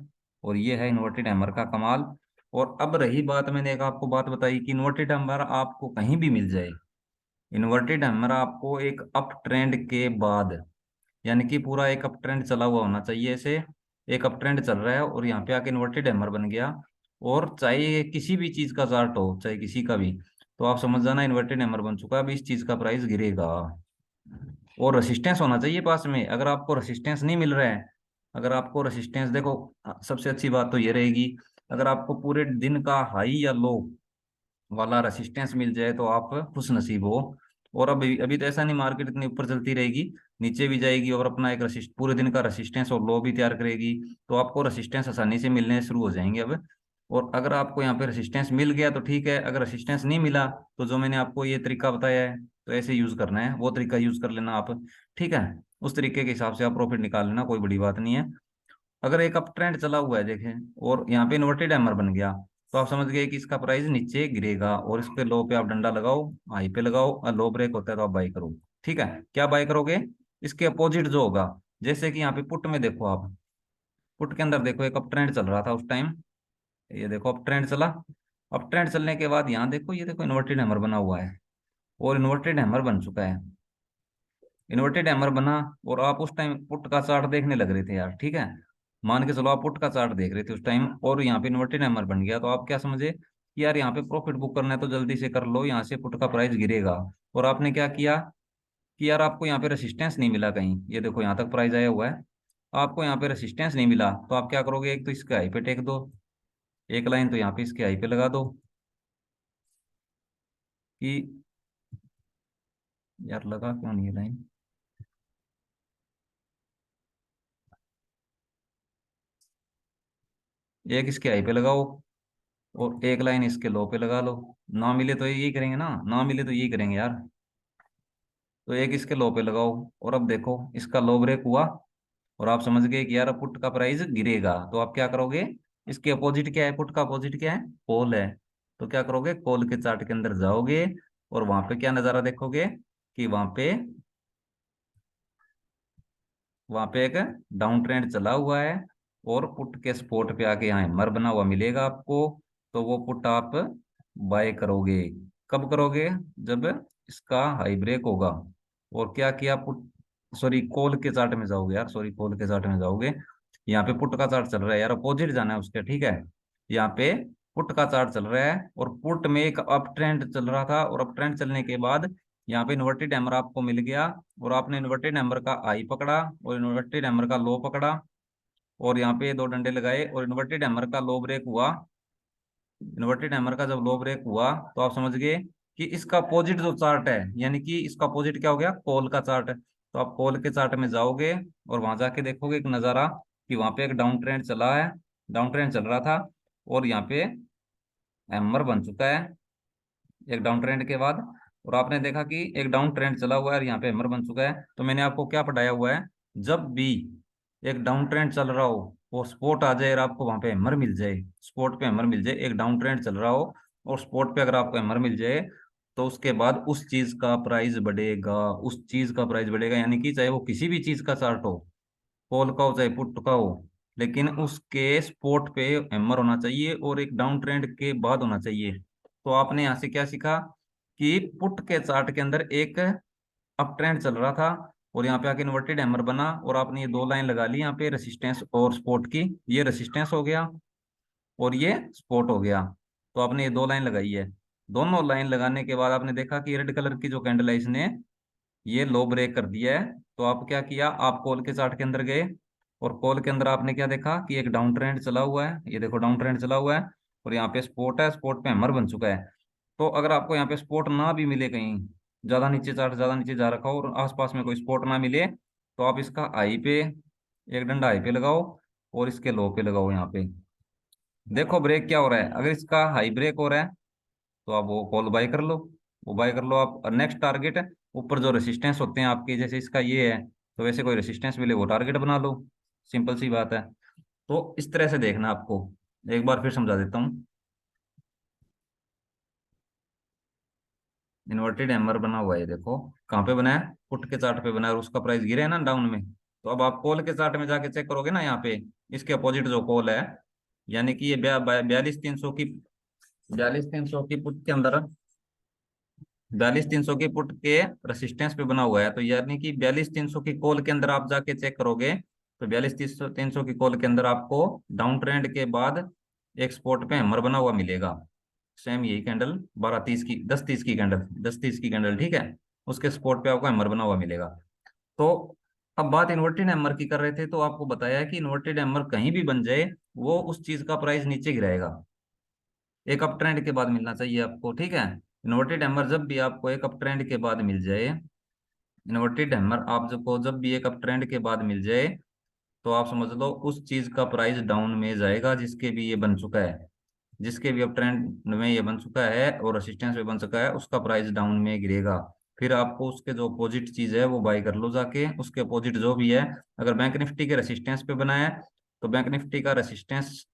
और ये है इन्वर्टेड हैमर का कमाल। और अब रही बात, मैंने एक आपको बात बताई कि इन्वर्टेड हैमर आपको कहीं भी मिल जाए। इन्वर्टेड हैमर आपको एक अप ट्रेंड के बाद, यानी कि पूरा एक अप ट्रेंड चला हुआ होना चाहिए ऐसे, एक अप ट्रेंड चल रहा है और यहाँ पे आके इन्वर्टेड हैमर बन गया, और चाहे ये किसी भी चीज का चार्ट हो, चाहे किसी का भी, तो आप समझ जाना इन्वर्टेड हैमर बन चुका है, अब इस चीज का प्राइस गिरेगा। और रेसिस्टेंस होना चाहिए पास में। अगर आपको रेसिस्टेंस नहीं मिल रहा है, अगर आपको रेसिस्टेंस देखो, सबसे अच्छी बात तो ये रहेगी, अगर आपको पूरे दिन का हाई या लो वाला रेसिस्टेंस मिल जाए तो आप खुश नसीब हो। और अभी अभी तो ऐसा नहीं, मार्केट इतनी ऊपर चलती रहेगी, नीचे भी जाएगी और अपना एक रसिस्ट पूरे दिन का रेसिस्टेंस और लो भी तैयार करेगी। तो आपको रेसिस्टेंस आसानी से मिलने शुरू हो जाएंगे अब। और अगर आपको यहाँ पे रेसिस्टेंस मिल गया तो ठीक है, अगर रेसिस्टेंस नहीं मिला तो जो मैंने आपको ये तरीका बताया है, तो ऐसे यूज करना है, वो तरीका यूज कर लेना आप। ठीक है, उस तरीके के हिसाब से आप प्रॉफिट निकाल लेना, कोई बड़ी बात नहीं है। अगर एक अप ट्रेंड चला हुआ है देखें, और यहाँ पे इन्वर्टेड हैमर बन गया, तो आप समझ गए कि इसका प्राइस नीचे गिरेगा, और इसके लो पे आप डंडा लगाओ, हाई पे लगाओ, और लो ब्रेक होता है तो आप बाई करो। ठीक है, क्या बाई करोगे? इसके अपोजिट जो होगा, जैसे कि यहाँ पे पुट में देखो आप, पुट के अंदर देखो एक अप ट्रेंड चल रहा था उस टाइम, ये देखो अप ट्रेंड चला। अप ट्रेंड चलने के बाद यहाँ देखो, ये देखो इन्वर्टेड हैमर बना हुआ है, और इन्वर्टेड हैमर बन चुका है, इन्वर्टेड हैमर बना। और आप उस टाइम पुट का चार्ट देखने लग रहे थे यार, ठीक है, मान के चलो आप पुट का चार्ट देख रहे थे उस टाइम, और यहाँ पे इन्वर्टेड हैमर बन गया, तो आप क्या समझे कि यार यहाँ पे प्रॉफिट बुक करना है तो जल्दी से कर लो, यहाँ से पुट का प्राइस गिरेगा। और आपने क्या किया कि यार आपको यहाँ पे रेसिस्टेंस नहीं मिला कहीं, ये देखो यहाँ तक प्राइस आया हुआ है, आपको यहाँ पे रेसिस्टेंस नहीं मिला, तो आप क्या करोगे? एक तो इसके हाई पे टेक दो, एक लाइन तो यहाँ पे इसके हाई पे लगा दो कि, यार लगा क्यों नहीं है लाइन? एक इसके हाई पे लगाओ, और एक लाइन इसके लो पे लगा लो। ना मिले तो यही करेंगे ना, ना मिले तो यही करेंगे यार। तो एक इसके लो पे लगाओ, और अब देखो इसका लो ब्रेक हुआ, और आप समझ गए कि यार पुट का प्राइस गिरेगा, तो आप क्या करोगे? इसके अपोजिट क्या है? पुट का अपोजिट क्या है? कॉल है। तो क्या करोगे? कॉल के चार्ट के अंदर जाओगे, और वहां पे क्या नजारा देखोगे कि वहां पे एक डाउन ट्रेंड चला हुआ है, और पुट के स्पॉट पे आके यहाँ हैमर बना हुआ मिलेगा आपको। तो वो पुट आप बाय करोगे। कब करोगे? जब इसका हाई ब्रेक होगा। और क्या किया? पुट, सॉरी कॉल के चार्ट में जाओगे यार, सॉरी कॉल के चार्ट में जाओगे। यहाँ पे पुट का चार्ट चल रहा है यार, अपोजिट जाना है उसके, ठीक है। यहाँ पे पुट का चार्ट चल रहा है, और पुट में एक अप ट्रेंड चल रहा था, और अप ट्रेंड चलने के बाद यहाँ पे इन्वर्टेड हैमर आपको मिल गया, और आपने इन्वर्टेड हैमर का आई पकड़ा और इन्वर्टेड हैमर का लो पकड़ा, और यहाँ पे दो डंडे लगाए, और इन्वर्टेड हैमर का लो ब्रेक हुआ। इन्वर्टेड हैमर का जब लो ब्रेक हुआ, तो आप समझ गए कि इसका अपोजिट जो चार्ट है, यानी कि इसका अपोजिट क्या हो गया? कॉल का चार्ट। तो आप कॉल के चार्ट में जाओगे और वहां जाके देखोगे एक नज़ारा कि वहां पे एक डाउन ट्रेंड चला है, डाउन ट्रेंड चल रहा था, और यहाँ पे हैमर बन चुका है एक डाउन ट्रेंड के बाद। और आपने देखा कि एक डाउन ट्रेंड चला हुआ है और यहाँ पे हैमर बन चुका है। तो मैंने आपको क्या पढ़ाया हुआ है, जब भी एक डाउन ट्रेंड चल रहा हो और स्पॉट आ जाए और आपको वहां पे हैमर मिल जाए, स्पॉट पे हैमर मिल जाए, एक डाउन ट्रेंड चल रहा हो और स्पॉट पे अगर आपको हैमर मिल जाए, तो उसके बाद उस चीज का प्राइस बढ़ेगा, उस चीज का प्राइस बढ़ेगा। यानी कि चाहे वो किसी भी चीज का चार्ट हो, कॉल का हो चाहे पुट का हो, लेकिन उसके स्पॉट पे हैमर होना चाहिए और एक डाउन ट्रेंड के बाद होना चाहिए। तो आपने यहाँ से क्या सीखा कि पुट के चार्ट के अंदर एक अप ट्रेंड चल रहा था और यहाँ पे आके इन्वर्टेड हैमर बना, और आपने ये दो लाइन लगा ली यहाँ पे रेसिस्टेंस और सपोर्ट की। ये रेसिस्टेंस हो गया और ये सपोर्ट हो गया। तो आपने ये दो लाइन लगाई है। दोनों लाइन लगाने के बाद आपने देखा कि रेड कलर की जो कैंडल है इसने ये लो ब्रेक कर दिया है। तो आप क्या किया, आप कॉल के चार्ट के अंदर गए और कॉल के अंदर आपने क्या देखा कि एक डाउन ट्रेंड चला हुआ है, ये देखो डाउन ट्रेंड चला हुआ है और यहाँ पे सपोर्ट है, सपोर्ट पे हैमर बन चुका है। तो अगर आपको यहाँ पे सपोर्ट ना भी मिले, कहीं ज्यादा नीचे चार्ट ज्यादा नीचे जा रखा हो और आसपास में कोई सपोर्ट ना मिले, तो आप इसका हाई पे एक डंडा हाई पे लगाओ और इसके लो पे लगाओ। यहाँ पे देखो ब्रेक क्या हो रहा है, अगर इसका हाई ब्रेक हो रहा है तो आप वो कॉल बाय कर लो, वो बाय कर लो आप। नेक्स्ट टारगेट ऊपर जो रेसिस्टेंस होते हैं आपके, जैसे इसका ये है, तो वैसे कोई रेसिस्टेंस मिले वो टारगेट बना लो। सिंपल सी बात है। तो इस तरह से देखना आपको, एक बार फिर समझा देता हूँ। इन्वर्टेड हैमर बना हुआ है, देखो कहाँ पे बना है, पुट के चार्ट पे बना है और उसका प्राइस गिरा है ना डाउन में। तो अब आप कॉल के चार्ट में जाके चेक करोगे ना, यहाँ पे इसके अपोजिट जो कॉल है, यानी कि ये 42,300 की, 42,300 की पुट के अंदर, 42,300 की पुट के रेसिस्टेंस पे बना हुआ है। तो यानी कि 42,300 की कॉल के अंदर आप जाके चेक करोगे तो 42,300 की कॉल के अंदर आपको डाउन ट्रेंड के बाद एक स्पॉट पे हैमर बना हुआ मिलेगा। सेम यही कैंडल 12:30 की, 10:30 की कैंडल, 10:30 की कैंडल, ठीक है, उसके स्पॉट पे आपको हैमर बना हुआ मिलेगा। तो अब बात इन्वर्टेड हैमर की कर रहे थे, तो आपको बताया कि इन्वर्टेड हैमर कहीं भी बन जाए वो उस चीज का प्राइस नीचे गिराएगा। एक अप ट्रेंड के बाद मिलना चाहिए आपको, ठीक है। इन्वर्टेड हैमर जब भी आपको एक अप ट्रेंड के बाद मिल जाए, इन्वर्टेड हैमर आप को जब भी एक अप ट्रेंड के बाद मिल जाए, तो आप समझ लो उस चीज का प्राइस डाउन में जाएगा जिसके भी ये बन चुका है, जिसके भी अप ट्रेंड में ये बन चुका है और रेसिस्टेंस पे बन चुका है, उसका प्राइस डाउन में गिरेगा। फिर आपको उसके जो अपोजिट चीज है वो बाई कर लो जाके, उसके अपोजिट जो भी है। अगर बैंक निफ्टी के रेसिस्टेंस पे बना है तो बैंक निफ्टी का रेसिस्टेंस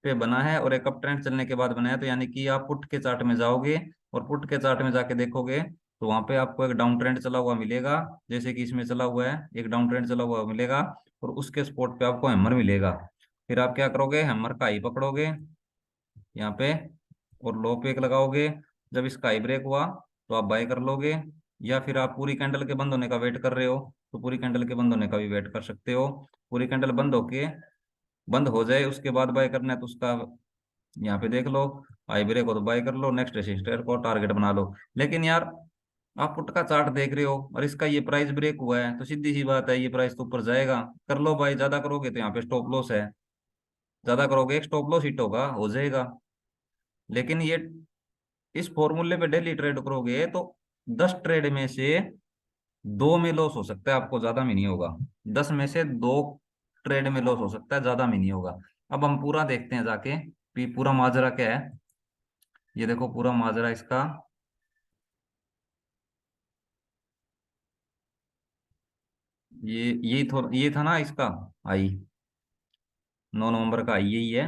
पे बना है और एक अप ट्रेंड चलने के बाद बना है, तो यानी कि आप पुट के चार्ट में जाओगे और पुट के चार्ट में जाके देखोगे तो वहां पे आपको एक डाउन ट्रेंड चला हुआ मिलेगा, जैसे कि इसमें चला हुआ है एक डाउन ट्रेंड चला हुआ मिलेगा, और उसके स्पॉट पे आपको हैमर मिलेगा। फिर आप क्या करोगे, हैमर का हाई पकड़ोगे यहाँ पे और लो पे एक लगाओगे। जब इसका हाई ब्रेक हुआ तो आप बाय कर लोगे, या फिर आप पूरी कैंडल के बंद होने का वेट कर रहे हो तो पूरी कैंडल के बंद होने का भी वेट कर सकते हो। पूरी कैंडल बंद हो जाए उसके बाद बाय करना है तो उसका यहाँ पे देख लो, आई ब्रेक हो तो बाय कर लो, नेक्स्ट रेसिस्टर को टारगेट बना लो। लेकिन यार आप पुट का चार्ट देख रहे हो और इसका ये प्राइस ब्रेक हुआ है, तो सीधी सी बात है ये प्राइस तो ऊपर जाएगा, कर लो भाई। ज्यादा करोगे तो यहाँ पे स्टॉप लॉस है, ज्यादा करोगे एक स्टॉप लॉस हिट होगा, हो जाएगा। लेकिन ये इस फॉर्मूले पे डेली ट्रेड करोगे तो 10 ट्रेड में से दो में लॉस हो सकता है, आपको ज्यादा में नहीं होगा। 10 में से 2 ट्रेड में लॉस हो सकता है, ज्यादा में नहीं होगा। अब हम पूरा देखते हैं जाके कि पूरा माजरा क्या है। ये देखो पूरा माजरा इसका, ये था ना इसका आई, 9 नवंबर का आई यही है।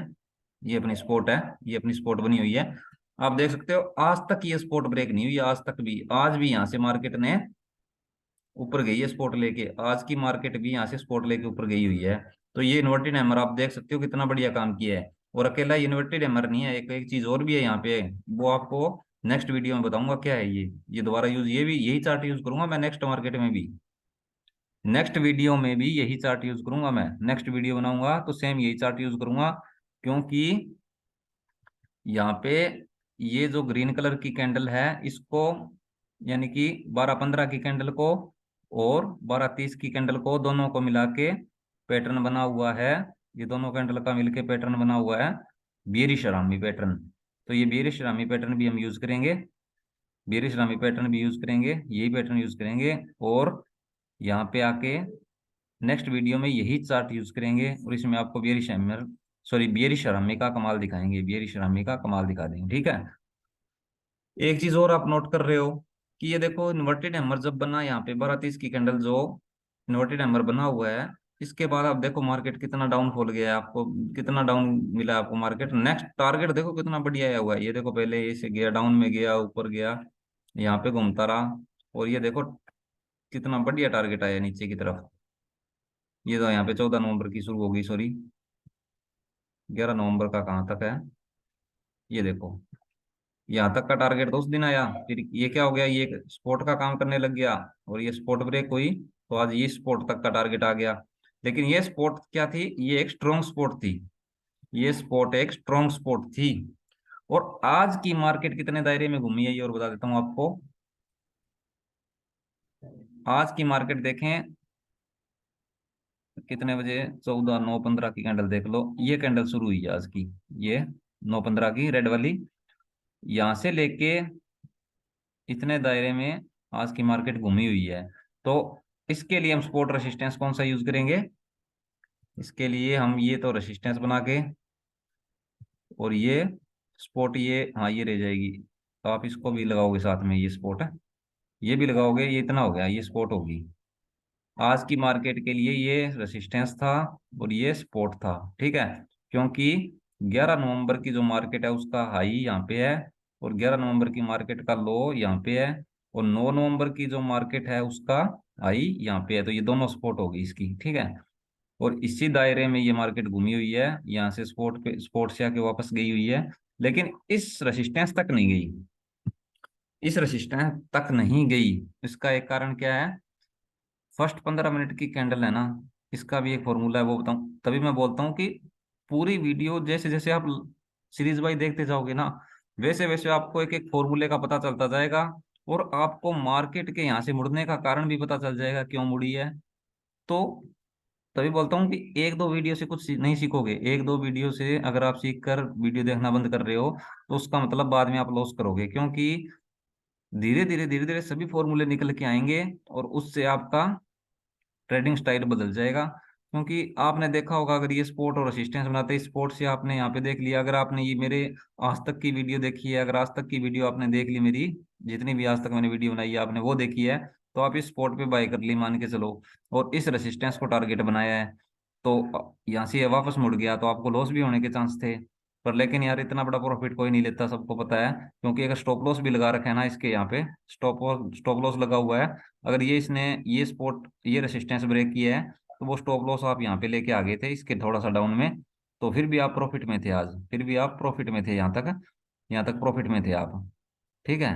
ये अपनी स्पोर्ट है, ये अपनी स्पोर्ट बनी हुई है। आप देख सकते हो आज तक ये स्पोर्ट ब्रेक नहीं हुई, आज तक भी, आज भी यहाँ से मार्केट ने ऊपर गई है स्पोर्ट लेके, आज की मार्केट भी यहाँ से स्पोर्ट लेके ऊपर गई हुई है। तो ये इन्वर्टेड हैमर आप देख सकते हो कितना बढ़िया काम किया है। और अकेला इन्वर्टेड हैमर नहीं है, एक एक चीज और भी है यहाँ पे, वो आपको नेक्स्ट वीडियो में बताऊंगा क्या है ये दोबारा यूज, ये भी यही चार्ट यूज करूंगा मैं नेक्स्ट मार्केट में भी, नेक्स्ट वीडियो में भी यही चार्ट यूज करूंगा मैं। नेक्स्ट वीडियो बनाऊंगा तो सेम यही चार्ट यूज करूंगा, क्योंकि यहाँ पे ये जो ग्रीन कलर की कैंडल है इसको, यानी कि 12:15 की कैंडल को और 12:30 की कैंडल को, दोनों को मिला के पैटर्न बना हुआ है। ये दोनों कैंडल का मिलके पैटर्न बना हुआ है बेरिश रामी पैटर्न। तो ये बेरिश रामी पैटर्न भी हम यूज करेंगे, बेरिश रामी पैटर्न भी यूज करेंगे, यही पैटर्न यूज करेंगे। और यहाँ पे आके नेक्स्ट वीडियो में यही चार्ट यूज करेंगे और इसमें आपको बियरिश हैमर, सॉरी बियरिश हरामी का कमाल दिखाएंगे, बियरिश हरामी का कमाल दिखा देंगे, ठीक है। एक चीज और आप नोट कर रहे हो कि ये देखो इन्वर्टेड हैमर जब बना यहाँ पे 12:30 की कैंडल जो इन्वर्टेड हैमर बना हुआ है, इसके बाद आप देखो मार्केट कितना डाउनफॉल गया है आपको, कितना डाउन मिला आपको मार्केट। नेक्स्ट टारगेट देखो कितना बढ़िया आया हुआ है, ये देखो पहले ऐसे गया डाउन में गया ऊपर गया यहाँ पे घूमता रहा, और ये देखो कितना बढ़िया टारगेट आया नीचे की तरफ। ये तो यहाँ पे 14 नवंबर की शुरू होगी, सॉरी 11 नवंबर का कहाँ तक है, ये देखो यहाँ तक का टारगेट तो उस दिन आया, फिर ये क्या हो गया, ये स्पोर्ट का काम करने लग गया और ये स्पोर्ट ब्रेक हुई, तो आज ये स्पोर्ट तक का टारगेट आ गया। लेकिन ये स्पोर्ट क्या थी, ये एक स्ट्रॉन्ग स्पोर्ट थी, ये स्पोर्ट एक स्ट्रॉन्ग स्पोर्ट थी। और आज की मार्केट कितने दायरे में घूमी है ये और बता देता हूँ आपको। आज की मार्केट देखें कितने बजे, 14 9 15 की कैंडल देख लो, ये कैंडल शुरू हुई है आज की, ये 9 15 की रेड वाली, यहाँ से लेके इतने दायरे में आज की मार्केट घूमी हुई है। तो इसके लिए हम सपोर्ट रेसिस्टेंस कौन सा यूज करेंगे, इसके लिए हम ये तो रेसिस्टेंस बना के, और ये सपोर्ट, ये हाँ ये रह जाएगी, तो आप इसको भी लगाओगे साथ में, ये सपोर्ट है, ये भी लगाओगे, ये इतना हो गया, ये सपोर्ट होगी। आज की मार्केट के लिए ये रेसिस्टेंस था और ये सपोर्ट था, ठीक है। क्योंकि 11 नवंबर की जो मार्केट है उसका हाई यहाँ पे है, और 11 नवंबर की मार्केट का लो यहाँ पे है, और 9 नवंबर की जो मार्केट है उसका हाई यहाँ पे है, तो ये दोनों सपोर्ट होगी इसकी, ठीक है। और इसी दायरे में ये मार्केट घूमी हुई है, यहाँ से सपोर्ट पे, सपोर्ट से आके वापस गई हुई है, लेकिन इस रेसिस्टेंस तक नहीं गई, इस रेसिस्टेंस तक नहीं गई। इसका एक कारण क्या है, फर्स्ट 15 मिनट की कैंडल है ना, इसका भी एक फॉर्मूला है वो बताऊं, तभी मैं बोलता हूँ कि पूरी वीडियो जैसे जैसे आप सीरीज वाइज देखते जाओगे ना, वैसे वैसे आपको एक एक फॉर्मूले का पता चलता जाएगा, और आपको मार्केट के यहाँ से मुड़ने का कारण भी पता चल जाएगा क्यों मुड़ी है। तो तभी बोलता हूँ कि एक दो वीडियो से कुछ नहीं सीखोगे, एक दो वीडियो से अगर आप सीख कर वीडियो देखना बंद कर रहे हो तो उसका मतलब बाद में आप लॉस करोगे, क्योंकि धीरे धीरे सभी फॉर्मूले निकल के आएंगे और उससे आपका ट्रेडिंग स्टाइल बदल जाएगा। क्योंकि आपने देखा होगा, अगर ये सपोर्ट और रेसिस्टेंस बनाते हैं, सपोर्ट से आपने यहाँ पे देख लिया, अगर आपने ये मेरे आज तक की वीडियो देखी है, अगर आज तक की वीडियो आपने देख ली मेरी, जितनी भी आज तक मैंने वीडियो बनाई है आपने वो देखी है, तो आप इस सपोर्ट पे बाय कर ली मान के चलो, और इस रेसिस्टेंस को टारगेट बनाया है, तो यहाँ से ये वापस मुड़ गया तो आपको लॉस भी होने के चांस थे। पर लेकिन यार इतना बड़ा प्रॉफिट कोई नहीं लेता, सबको पता है, क्योंकि अगर स्टॉप लॉस भी लगा रखा है ना इसके, यहाँ पे स्टॉप लॉस लगा हुआ है। अगर ये इसने ये सपोर्ट ये रेसिस्टेंस ब्रेक किया है, तो वो स्टॉप लॉस आप यहाँ पे लेके आ गए थे इसके थोड़ा सा डाउन में, तो फिर भी आप प्रॉफिट में थे आज, फिर भी आप प्रॉफिट में थे यहाँ तक प्रॉफिट में थे आप, ठीक है।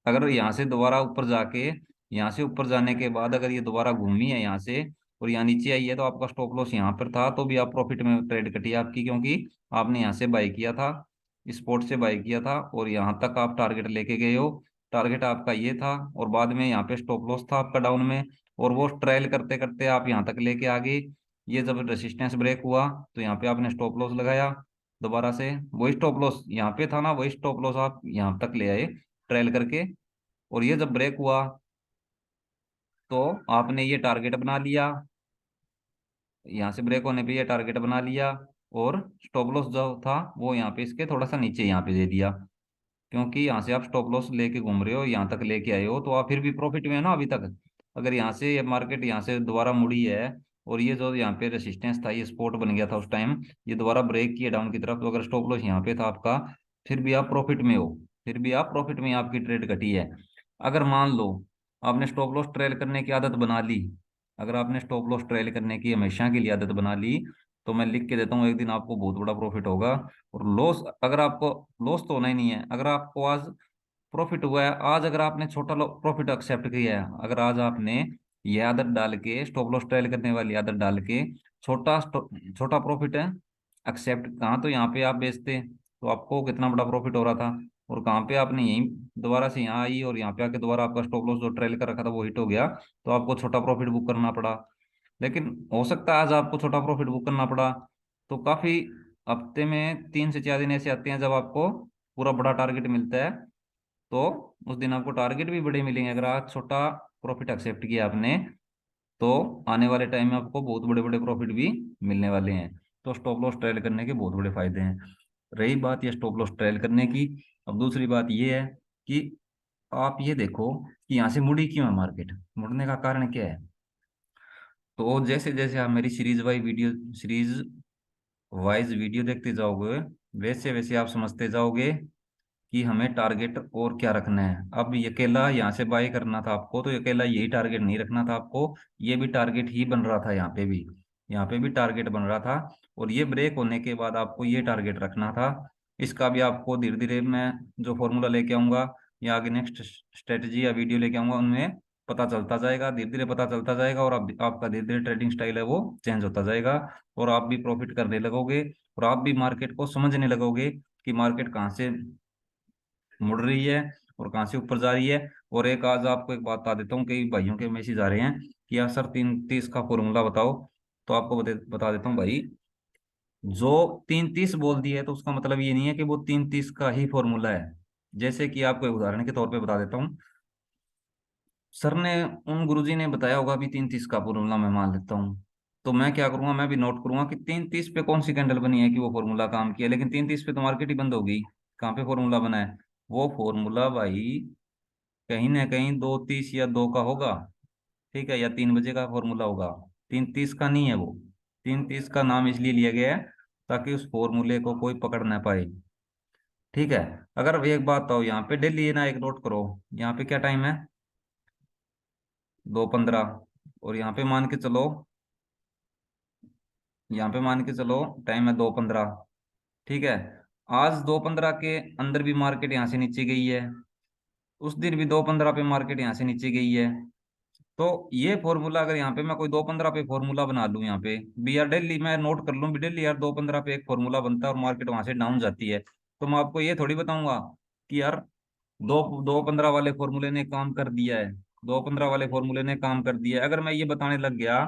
अगर यहाँ से दोबारा ऊपर जाके, यहाँ से ऊपर जाने के बाद अगर ये दोबारा घूमी है यहाँ से और यहाँ नीचे आई है, तो आपका स्टॉप लॉस यहाँ पर था, तो भी आप प्रॉफिट में ट्रेड कटी आपकी, क्योंकि आपने यहाँ से बाई किया था, स्पॉट से बाई किया था, और यहाँ तक आप टारगेट लेके गए हो, टारगेट आपका ये था, और बाद में यहाँ पे स्टॉप लॉस था आपका डाउन में, और वो ट्रायल करते करते आप यहाँ तक लेके आ गए। ये जब रेसिस्टेंस ब्रेक हुआ तो यहाँ पे आपने स्टॉप लॉस लगाया, दोबारा से वही स्टॉप लॉस यहाँ पे था ना, वही स्टॉप लॉस आप यहाँ तक ले आए ट्रेल करके, और ये जब ब्रेक हुआ तो आपने ये टारगेट बना लिया, यहाँ से ब्रेक होने पे ये टारगेट बना लिया, और स्टॉप लॉस जो था वो यहाँ पे इसके थोड़ा सा नीचे यहाँ पे दे दिया, क्योंकि यहाँ से आप स्टॉप लॉस लेके घूम रहे हो, यहाँ तक लेके आए हो, तो आप फिर भी प्रॉफिट में है ना अभी तक। अगर यहाँ से ये मार्केट यहाँ से दोबारा मुड़ी है, और ये जो यहाँ पे रेसिस्टेंस था ये सपोर्ट बन गया था उस टाइम, ये दोबारा ब्रेक किया डाउन की तरफ, तो अगर स्टॉप लॉस यहाँ पे था आपका, फिर भी आप प्रॉफिट में हो, फिर भी आप प्रॉफिट में, आपकी ट्रेड कटी है। अगर मान लो आपने स्टॉप लॉस ट्रेल करने की आदत बना ली, अगर आपने स्टॉप लॉस ट्रेल करने की हमेशा के लिए आदत बना ली, तो मैं लिख के देता हूँ एक दिन आपको बहुत बड़ा प्रॉफिट होगा। और लॉस अगर आपको, लॉस तो होना ही नहीं है, अगर आपको आज प्रॉफिट हुआ है, आज अगर आपने छोटा प्रॉफिट एक्सेप्ट किया है, अगर आज आपने ये आदत डाल के स्टॉप लॉस ट्रायल करने वाली आदत डाल के छोटा छोटा प्रॉफिट है एक्सेप्ट, कहाँ तो यहाँ पे आप बेचते तो आपको कितना बड़ा प्रॉफिट हो रहा था, और कहाँ पे आपने यहीं दोबारा से यहाँ आई और यहाँ पे आके दोबारा आपका स्टॉप लॉस जो ट्रायल कर रखा था वो हिट हो गया, तो आपको छोटा प्रॉफिट बुक करना पड़ा। लेकिन हो सकता है आज आपको छोटा प्रॉफिट बुक करना पड़ा, तो काफी हफ्ते में 3 से 4 दिन ऐसे आते हैं जब आपको पूरा बड़ा टारगेट मिलता है, तो उस दिन आपको टारगेट भी बड़े मिलेंगे अगर आज छोटा प्रॉफिट एक्सेप्ट किया आपने, तो आने वाले टाइम में आपको बहुत बड़े बड़े प्रॉफिट भी मिलने वाले हैं। तो स्टॉप लॉस ट्रेल करने के बहुत बड़े फायदे हैं। रही बात ये स्टॉप लॉस ट्रेल करने की, अब दूसरी बात ये है कि आप ये देखो कि यहाँ से मुड़ी क्यों है मार्केट, मुड़ने का कारण क्या है। तो जैसे जैसे आप मेरी सीरीज वाइज वीडियो देखते जाओगे, वैसे वैसे आप समझते जाओगे कि हमें टारगेट और क्या रखना है। अब ये अकेला यहाँ से बाय करना था आपको, तो ये अकेला यही टारगेट नहीं रखना था आपको, ये भी टारगेट ही बन रहा था, यहाँ पे भी टारगेट बन रहा था। और ये ब्रेक होने के बाद आपको ये टारगेट रखना था। इसका भी आपको धीरे धीरे मैं जो फॉर्मूला लेके आऊंगा या आगे नेक्स्ट स्ट्रेटजी या वीडियो लेके आऊंगा, उनमें पता चलता जाएगा, धीरे धीरे पता चलता जाएगा, और आपका धीरे धीरे ट्रेडिंग स्टाइल है वो चेंज होता जाएगा। और आप भी प्रॉफिट करने लगोगे, और आप भी मार्केट को समझने लगोगे कि मार्केट कहाँ से मुड़ रही है और कहाँ से ऊपर जा रही है। और एक आज आपको एक बात बता देता हूँ, कई भाइयों के मैसेज आ रहे हैं कि यार सर 330 का फॉर्मूला बताओ। तो आपको बता देता हूँ भाई, जो 330 बोल दिया है तो उसका मतलब ये नहीं है कि वो 330 का ही फॉर्मूला है। जैसे कि आपको एक उदाहरण के तौर पे बता देता हूँ, सर ने उन गुरुजी ने बताया होगा भी 330 का फॉर्मूला मैं मान लेता हूँ, तो मैं क्या करूंगा, मैं भी नोट करूंगा कि 330 पे कौन सी कैंडल बनी है कि वो फॉर्मूला काम किया, लेकिन 330 पे तो मार्केट ही बंद होगी। कहाँ पे फॉर्मूला बना है? वो फॉर्मूला भाई कहीं ना कहीं 230 या 2 का होगा, ठीक है, या 3 बजे का फॉर्मूला होगा। 330 का नहीं है वो। 330 का नाम इसलिए लिया गया है ताकि उस फॉर्मूले को कोई पकड़ ना पाए, ठीक है। अगर एक बात हो यहाँ पे डेली ये ना, एक नोट करो, यहाँ पे क्या टाइम है, 2:15। और यहाँ पे मान के चलो, यहाँ पे मान के चलो टाइम है 2:15, ठीक है। आज 2:15 के अंदर भी मार्केट यहाँ से नीचे गई है, उस दिन भी 2:15 पे मार्केट यहाँ से नीचे गई है। तो ये फॉर्मूला अगर यहाँ पे मैं कोई 2:15 पे फॉर्मूला बना लूँ, यहाँ पे भी यार डेली मैं नोट कर लूँ भी डेली यार 2:15 पे एक फॉर्मूला बनता है और मार्केट वहां से डाउन जाती है, तो मैं आपको ये थोड़ी बताऊंगा कि यार 2:15 वाले फॉर्मूले ने काम कर दिया है, 2:15 वाले फॉर्मूले ने काम कर दिया है। अगर मैं ये बताने लग गया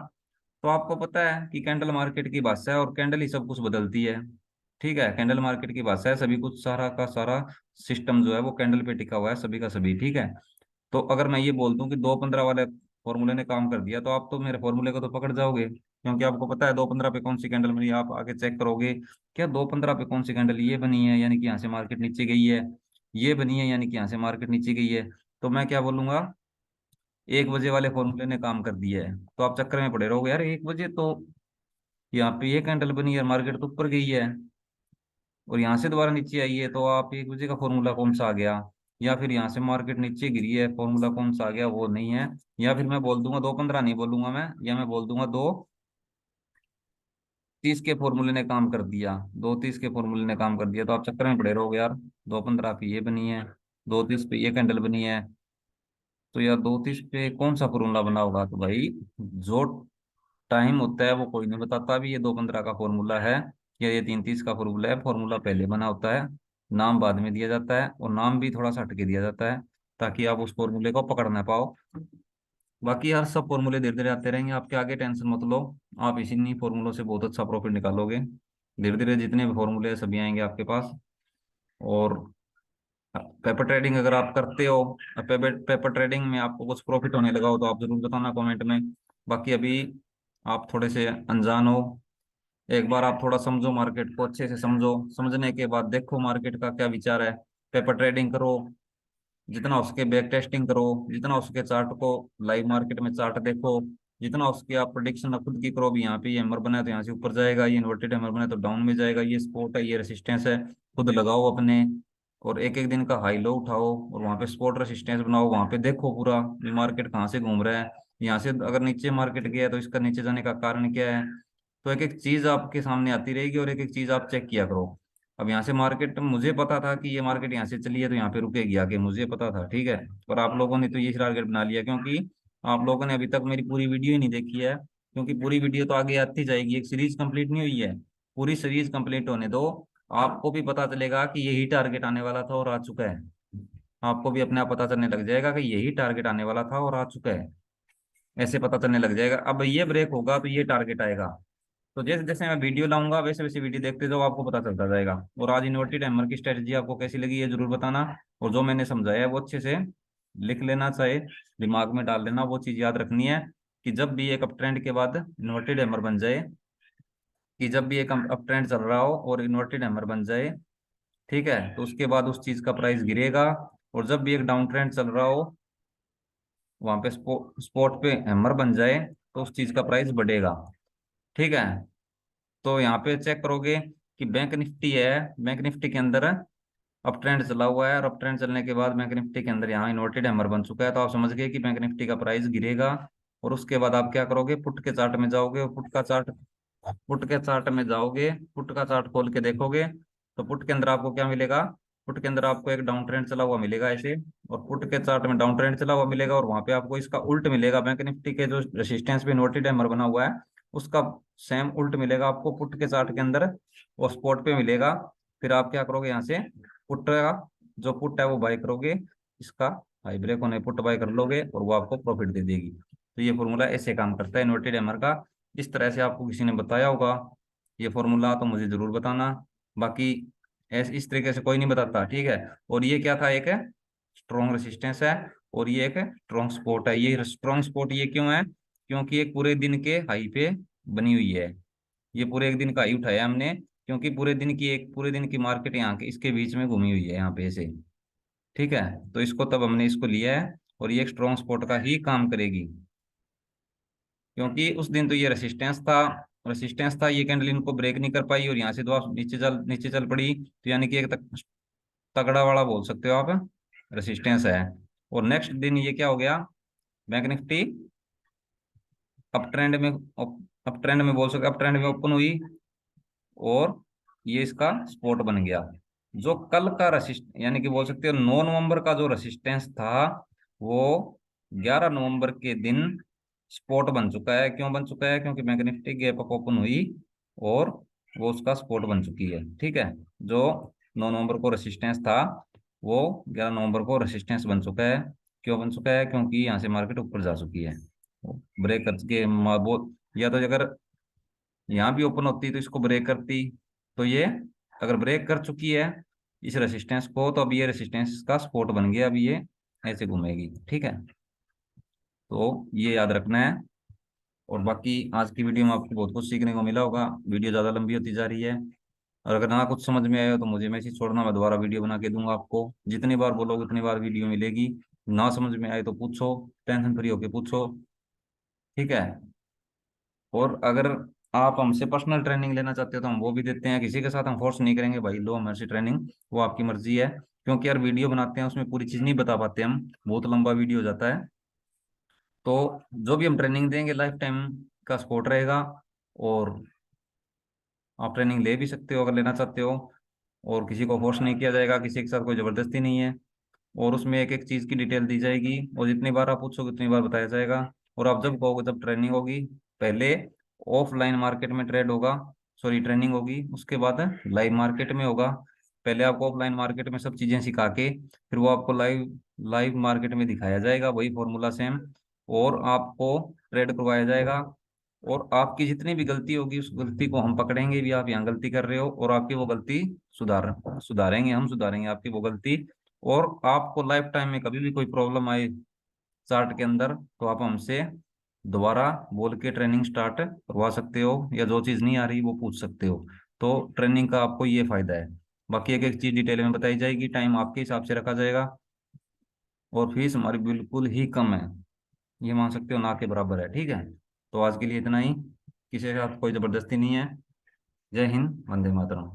तो आपको पता है कि कैंडल मार्केट की भाषा है और कैंडल ही सब कुछ बदलती है, ठीक है। कैंडल मार्केट की भाषा है, सभी कुछ सारा का सारा सिस्टम जो है वो कैंडल पे टिका हुआ है, सभी का सभी, ठीक है। तो अगर मैं ये बोल दूं कि 2:15 वाले फॉर्मूले ने काम कर दिया, तो आप तो मेरे फॉर्मूले को तो पकड़ जाओगे, क्योंकि आपको पता है 2:15 पे कौन सी कैंडल बनी है। आप आगे चेक करोगे क्या 2:15 पे कौन सी कैंडल ये बनी है, यानी कि यहाँ से मार्केट नीचे गई है, ये बनी है यानी कि यहाँ से मार्केट नीचे गई है। तो मैं क्या बोलूंगा, 1 बजे वाले फॉर्मूले ने काम कर दिया है। तो आप चक्कर में पड़े रहोगे, यार 1 बजे तो यहाँ पे ये कैंडल बनी है, मार्केट तो ऊपर गई है और यहाँ से दोबारा नीचे आई है, तो आप 1 बजे का फॉर्मूला कौन सा आ गया। या फिर यहाँ से मार्केट नीचे गिरी है, फॉर्मूला कौन सा आ गया, वो नहीं है। या फिर मैं बोल दूंगा 2:15 नहीं बोलूंगा मैं, या मैं बोल दूंगा 2:30 के फॉर्मूले ने काम कर दिया, 2:30 के फॉर्मूले ने काम कर दिया। तो आप चक्कर में पड़े रहोगे यार, 2:15 पे ये बनी है, 2:30 पे ये कैंडल बनी है, तो यार 2:30 पे कौन सा फॉर्मूला बना होगा। तो भाई जो टाइम होता है वो कोई नहीं बताता भी ये 2:15 का फॉर्मूला है या ये 3:30 का फॉर्मूला है। फॉर्मूला पहले बना होता है, नाम बाद में दिया जाता है, और नाम भी थोड़ा सा हटके दिया जाता है ताकि आप उस फॉर्मूले को पकड़ ना पाओ। बाकी यार सब फॉर्मूले धीरे धीरे आते रहेंगे, आपके आगे टेंशन मत लो। आप इसी नहीं फॉर्मूलों से बहुत अच्छा प्रॉफिट निकालोगे। धीरे धीरे जितने भी फॉर्मूले हैं सभी आएंगे आपके पास। और पेपर ट्रेडिंग अगर आप करते हो, पेपर ट्रेडिंग में आपको कुछ प्रॉफिट होने लगा हो, तो आप जरूर बताना कमेंट में। बाकी अभी आप थोड़े से अनजान हो, एक बार आप थोड़ा समझो, मार्केट को अच्छे से समझो, समझने के बाद देखो मार्केट का क्या विचार है। पेपर ट्रेडिंग करो, जितना हो सके बैक टेस्टिंग करो, जितना हो सके चार्ट को लाइव मार्केट में चार्ट देखो, जितना हो सके आप प्रोडिक्शन खुद की करो भी, यहाँ पे ये हैमर बना है तो यहाँ से ऊपर जाएगा, ये इन्वर्टेड हैमर बना है तो डाउन में जाएगा, ये सपोर्ट है ये रेसिस्टेंस है, खुद लगाओ अपने। और एक एक दिन का हाई लो उठाओ और वहाँ पे सपोर्ट रेसिस्टेंस बनाओ, वहाँ पे देखो पूरा ये मार्केट कहाँ से घूम रहा है। यहाँ से अगर नीचे मार्केट गया है तो इसका नीचे जाने का कारण क्या है। तो एक एक चीज आपके सामने आती रहेगी और एक एक चीज आप चेक किया करो। अब यहाँ से मार्केट, मुझे पता था कि ये मार्केट यहाँ से चली है तो यहाँ पे रुकेगी आगे, मुझे पता था, ठीक है। पर आप लोगों ने तो ये टारगेट बना लिया, क्योंकि आप लोगों ने अभी तक मेरी पूरी वीडियो ही नहीं देखी है। क्योंकि पूरी वीडियो तो आगे आती जाएगी, एक सीरीज कंप्लीट नहीं हुई है, पूरी सीरीज कंप्लीट होने दो। आपको भी पता चलेगा कि यही टारगेट आने वाला था और आ चुका है। आपको भी अपने आप पता चलने लग जाएगा कि यही टारगेट आने वाला था और आ चुका है, ऐसे पता चलने लग जाएगा। अब ये ब्रेक होगा तो ये टारगेट आएगा। तो जैसे जैसे मैं वीडियो लाऊंगा वैसे वैसे वीडियो देखते जाओ, आपको पता चलता जाएगा। और आज इन्वर्टेड हैमर की स्ट्रेटजी आपको कैसी लगी ये जरूर बताना। और जो मैंने समझाया है वो अच्छे से लिख लेना, चाहे दिमाग में डाल लेना, वो चीज़ याद रखनी है। कि जब भी एक अप ट्रेंड के बाद इन्वर्टेड हैमर बन जाए, कि जब भी एक अप ट्रेंड चल रहा हो और इन्वर्टेड हैमर बन जाए, ठीक है, तो उसके बाद उस चीज का प्राइस गिरेगा। और जब भी एक डाउन ट्रेंड चल रहा हो, वहां पे स्पॉट पे हैमर बन जाए, तो उस चीज का प्राइस बढ़ेगा। ठीक है, तो यहाँ पे चेक करोगे कि बैंक निफ्टी है, बैंक निफ्टी के अंदर अप ट्रेंड चला हुआ है, और अप ट्रेंड चलने के बाद बैंक निफ्टी के अंदर यहाँ इन्वर्टेड हैमर बन चुका है, तो आप समझ गए कि बैंक निफ्टी का प्राइस गिरेगा। और उसके बाद आप क्या करोगे, पुट के चार्ट में जाओगे, और पुट के चार्ट में जाओगे, पुट का चार्ट खोल के देखोगे, तो पुट के अंदर आपको क्या मिलेगा, पुट के अंदर आपको एक डाउन ट्रेंड चला हुआ मिलेगा ऐसे, और पुट के चार्ट में डाउन ट्रेंड चला हुआ मिलेगा, और वहां पे आपको इसका उल्ट मिलेगा, बैंक निफ्टी के जो रेसिस्टेंस पे इन्वर्टेड हैमर बना हुआ है, उसका सेम उल्ट मिलेगा आपको पुट के चार्ट के अंदर, और स्पॉट पे मिलेगा। फिर आप क्या करोगे, यहाँ से पुट का जो पुट है वो बाय करोगे, इसका हाई ब्रेक होने पुट बाय कर लोगे, और वो आपको प्रॉफिट दे देगी। तो ये फॉर्मूला ऐसे काम करता है इन्वर्टेड हैमर का। इस तरह से आपको किसी ने बताया होगा ये फॉर्मूला, तो मुझे जरूर बताना। बाकी ऐसे इस तरीके से कोई नहीं बताता, ठीक है। और ये क्या था, एक स्ट्रॉन्ग रेसिस्टेंस है, और ये एक स्ट्रॉन्ग सपोर्ट है। ये स्ट्रॉन्ग सपोर्ट ये क्यों है, क्योंकि एक पूरे दिन के हाई पे बनी हुई है। ये पूरे एक दिन का हाई उठाया हमने, क्योंकि पूरे दिन की मार्केट यहाँ के इसके बीच में घूमी हुई है यहाँ पे ऐसे। ठीक है, तो इसको तब हमने इसको लिया है, और ये एक स्ट्रॉन्ग सपोर्ट का ही काम करेगी, क्योंकि उस दिन तो ये रेसिस्टेंस था, ये कैंडल इनको ब्रेक नहीं कर पाई, और यहाँ से तो आप नीचे चल पड़ी, तो यानी कि एक तगड़ा वाला बोल सकते हो आप रेसिस्टेंस है। और नेक्स्ट दिन ये क्या हो गया, बैंक निफ्टी अप ट्रेंड में, अप ट्रेंड में बोल सकते, अप ट्रेंड में ओपन हुई, और ये इसका सपोर्ट बन गया। जो कल का रसिस्ट यानी कि बोल सकते हो 9 नवंबर का जो रेसिस्टेंस था, वो 11 नवंबर के दिन सपोर्ट बन चुका है। क्यों बन चुका है, क्योंकि bank Nifty gap up open हुई, और वो उसका सपोर्ट बन चुकी है। ठीक है, जो 9 नवंबर को रेसिस्टेंस था, वो 11 नवंबर को रेसिस्टेंस बन चुका है। क्यों बन चुका है, क्योंकि यहाँ से मार्केट ऊपर जा चुकी है, ब्रेक करके या तो अगर यहाँ भी ओपन होती तो इसको ब्रेक करती। तो ये अगर ब्रेक कर चुकी है इस रेसिस्टेंस को, तो अब ये रेसिस्टेंस का सपोर्ट बन गया, अभी ये ऐसे घूमेगी। ठीक है, तो ये याद रखना है। और बाकी आज की वीडियो में आपको बहुत कुछ सीखने को मिला होगा। वीडियो ज़्यादा लंबी होती जा रही है, और अगर ना कुछ समझ में आया तो मुझे मैसेज छोड़ना, मैं दोबारा वीडियो बना के दूंगा आपको। जितनी बार बोलोगे उतनी बार वीडियो मिलेगी। ना समझ में आए तो पूछो, टेंशन फ्री होके पूछो। ठीक है, और अगर आप हमसे पर्सनल ट्रेनिंग लेना चाहते हो तो हम वो भी देते हैं, किसी के साथ हम फोर्स नहीं करेंगे भाई लो हमारे ट्रेनिंग, वो आपकी मर्जी है। क्योंकि यार वीडियो बनाते हैं उसमें पूरी चीज़ नहीं बता पाते हम, बहुत लंबा वीडियो हो जाता है। तो जो भी हम ट्रेनिंग देंगे लाइफ टाइम का सपोर्ट रहेगा, और आप ट्रेनिंग ले भी सकते हो अगर लेना चाहते हो, और किसी को फोर्स नहीं किया जाएगा, किसी के साथ कोई ज़बरदस्ती नहीं है। और उसमें एक एक चीज़ की डिटेल दी जाएगी, और जितनी बार आप पूछोगे उतनी बार बताया जाएगा। और आप जब कहोगे जब ट्रेनिंग होगी, पहले ऑफलाइन मार्केट में ट्रेड होगा, सॉरी ट्रेनिंग होगी, उसके बाद लाइव मार्केट में होगा। पहले आपको ऑफलाइन मार्केट में सब चीज़ें सिखा के, फिर वो आपको लाइव लाइव मार्केट में दिखाया जाएगा, वही फॉर्मूला सेम, और आपको ट्रेड करवाया जाएगा। और आपकी जितनी भी गलती होगी उस गलती को हम पकड़ेंगे भी, आप यहाँ गलती कर रहे हो, और आपकी वो गलती सुधारेंगे, हम सुधारेंगे आपकी वो गलती। और आपको लाइफ टाइम में कभी भी कोई प्रॉब्लम आए चार्ट के अंदर, तो आप हमसे दोबारा बोल के ट्रेनिंग स्टार्ट करवा सकते हो, या जो चीज़ नहीं आ रही वो पूछ सकते हो। तो ट्रेनिंग का आपको ये फायदा है। बाकी एक एक चीज़ डिटेल में बताई जाएगी, टाइम आपके हिसाब से रखा जाएगा, और फीस हमारी बिल्कुल ही कम है, ये मान सकते हो ना के बराबर है। ठीक है, तो आज के लिए इतना ही, किसी के साथ कोई ज़बरदस्ती नहीं है। जय हिंद, वंदे मातरम।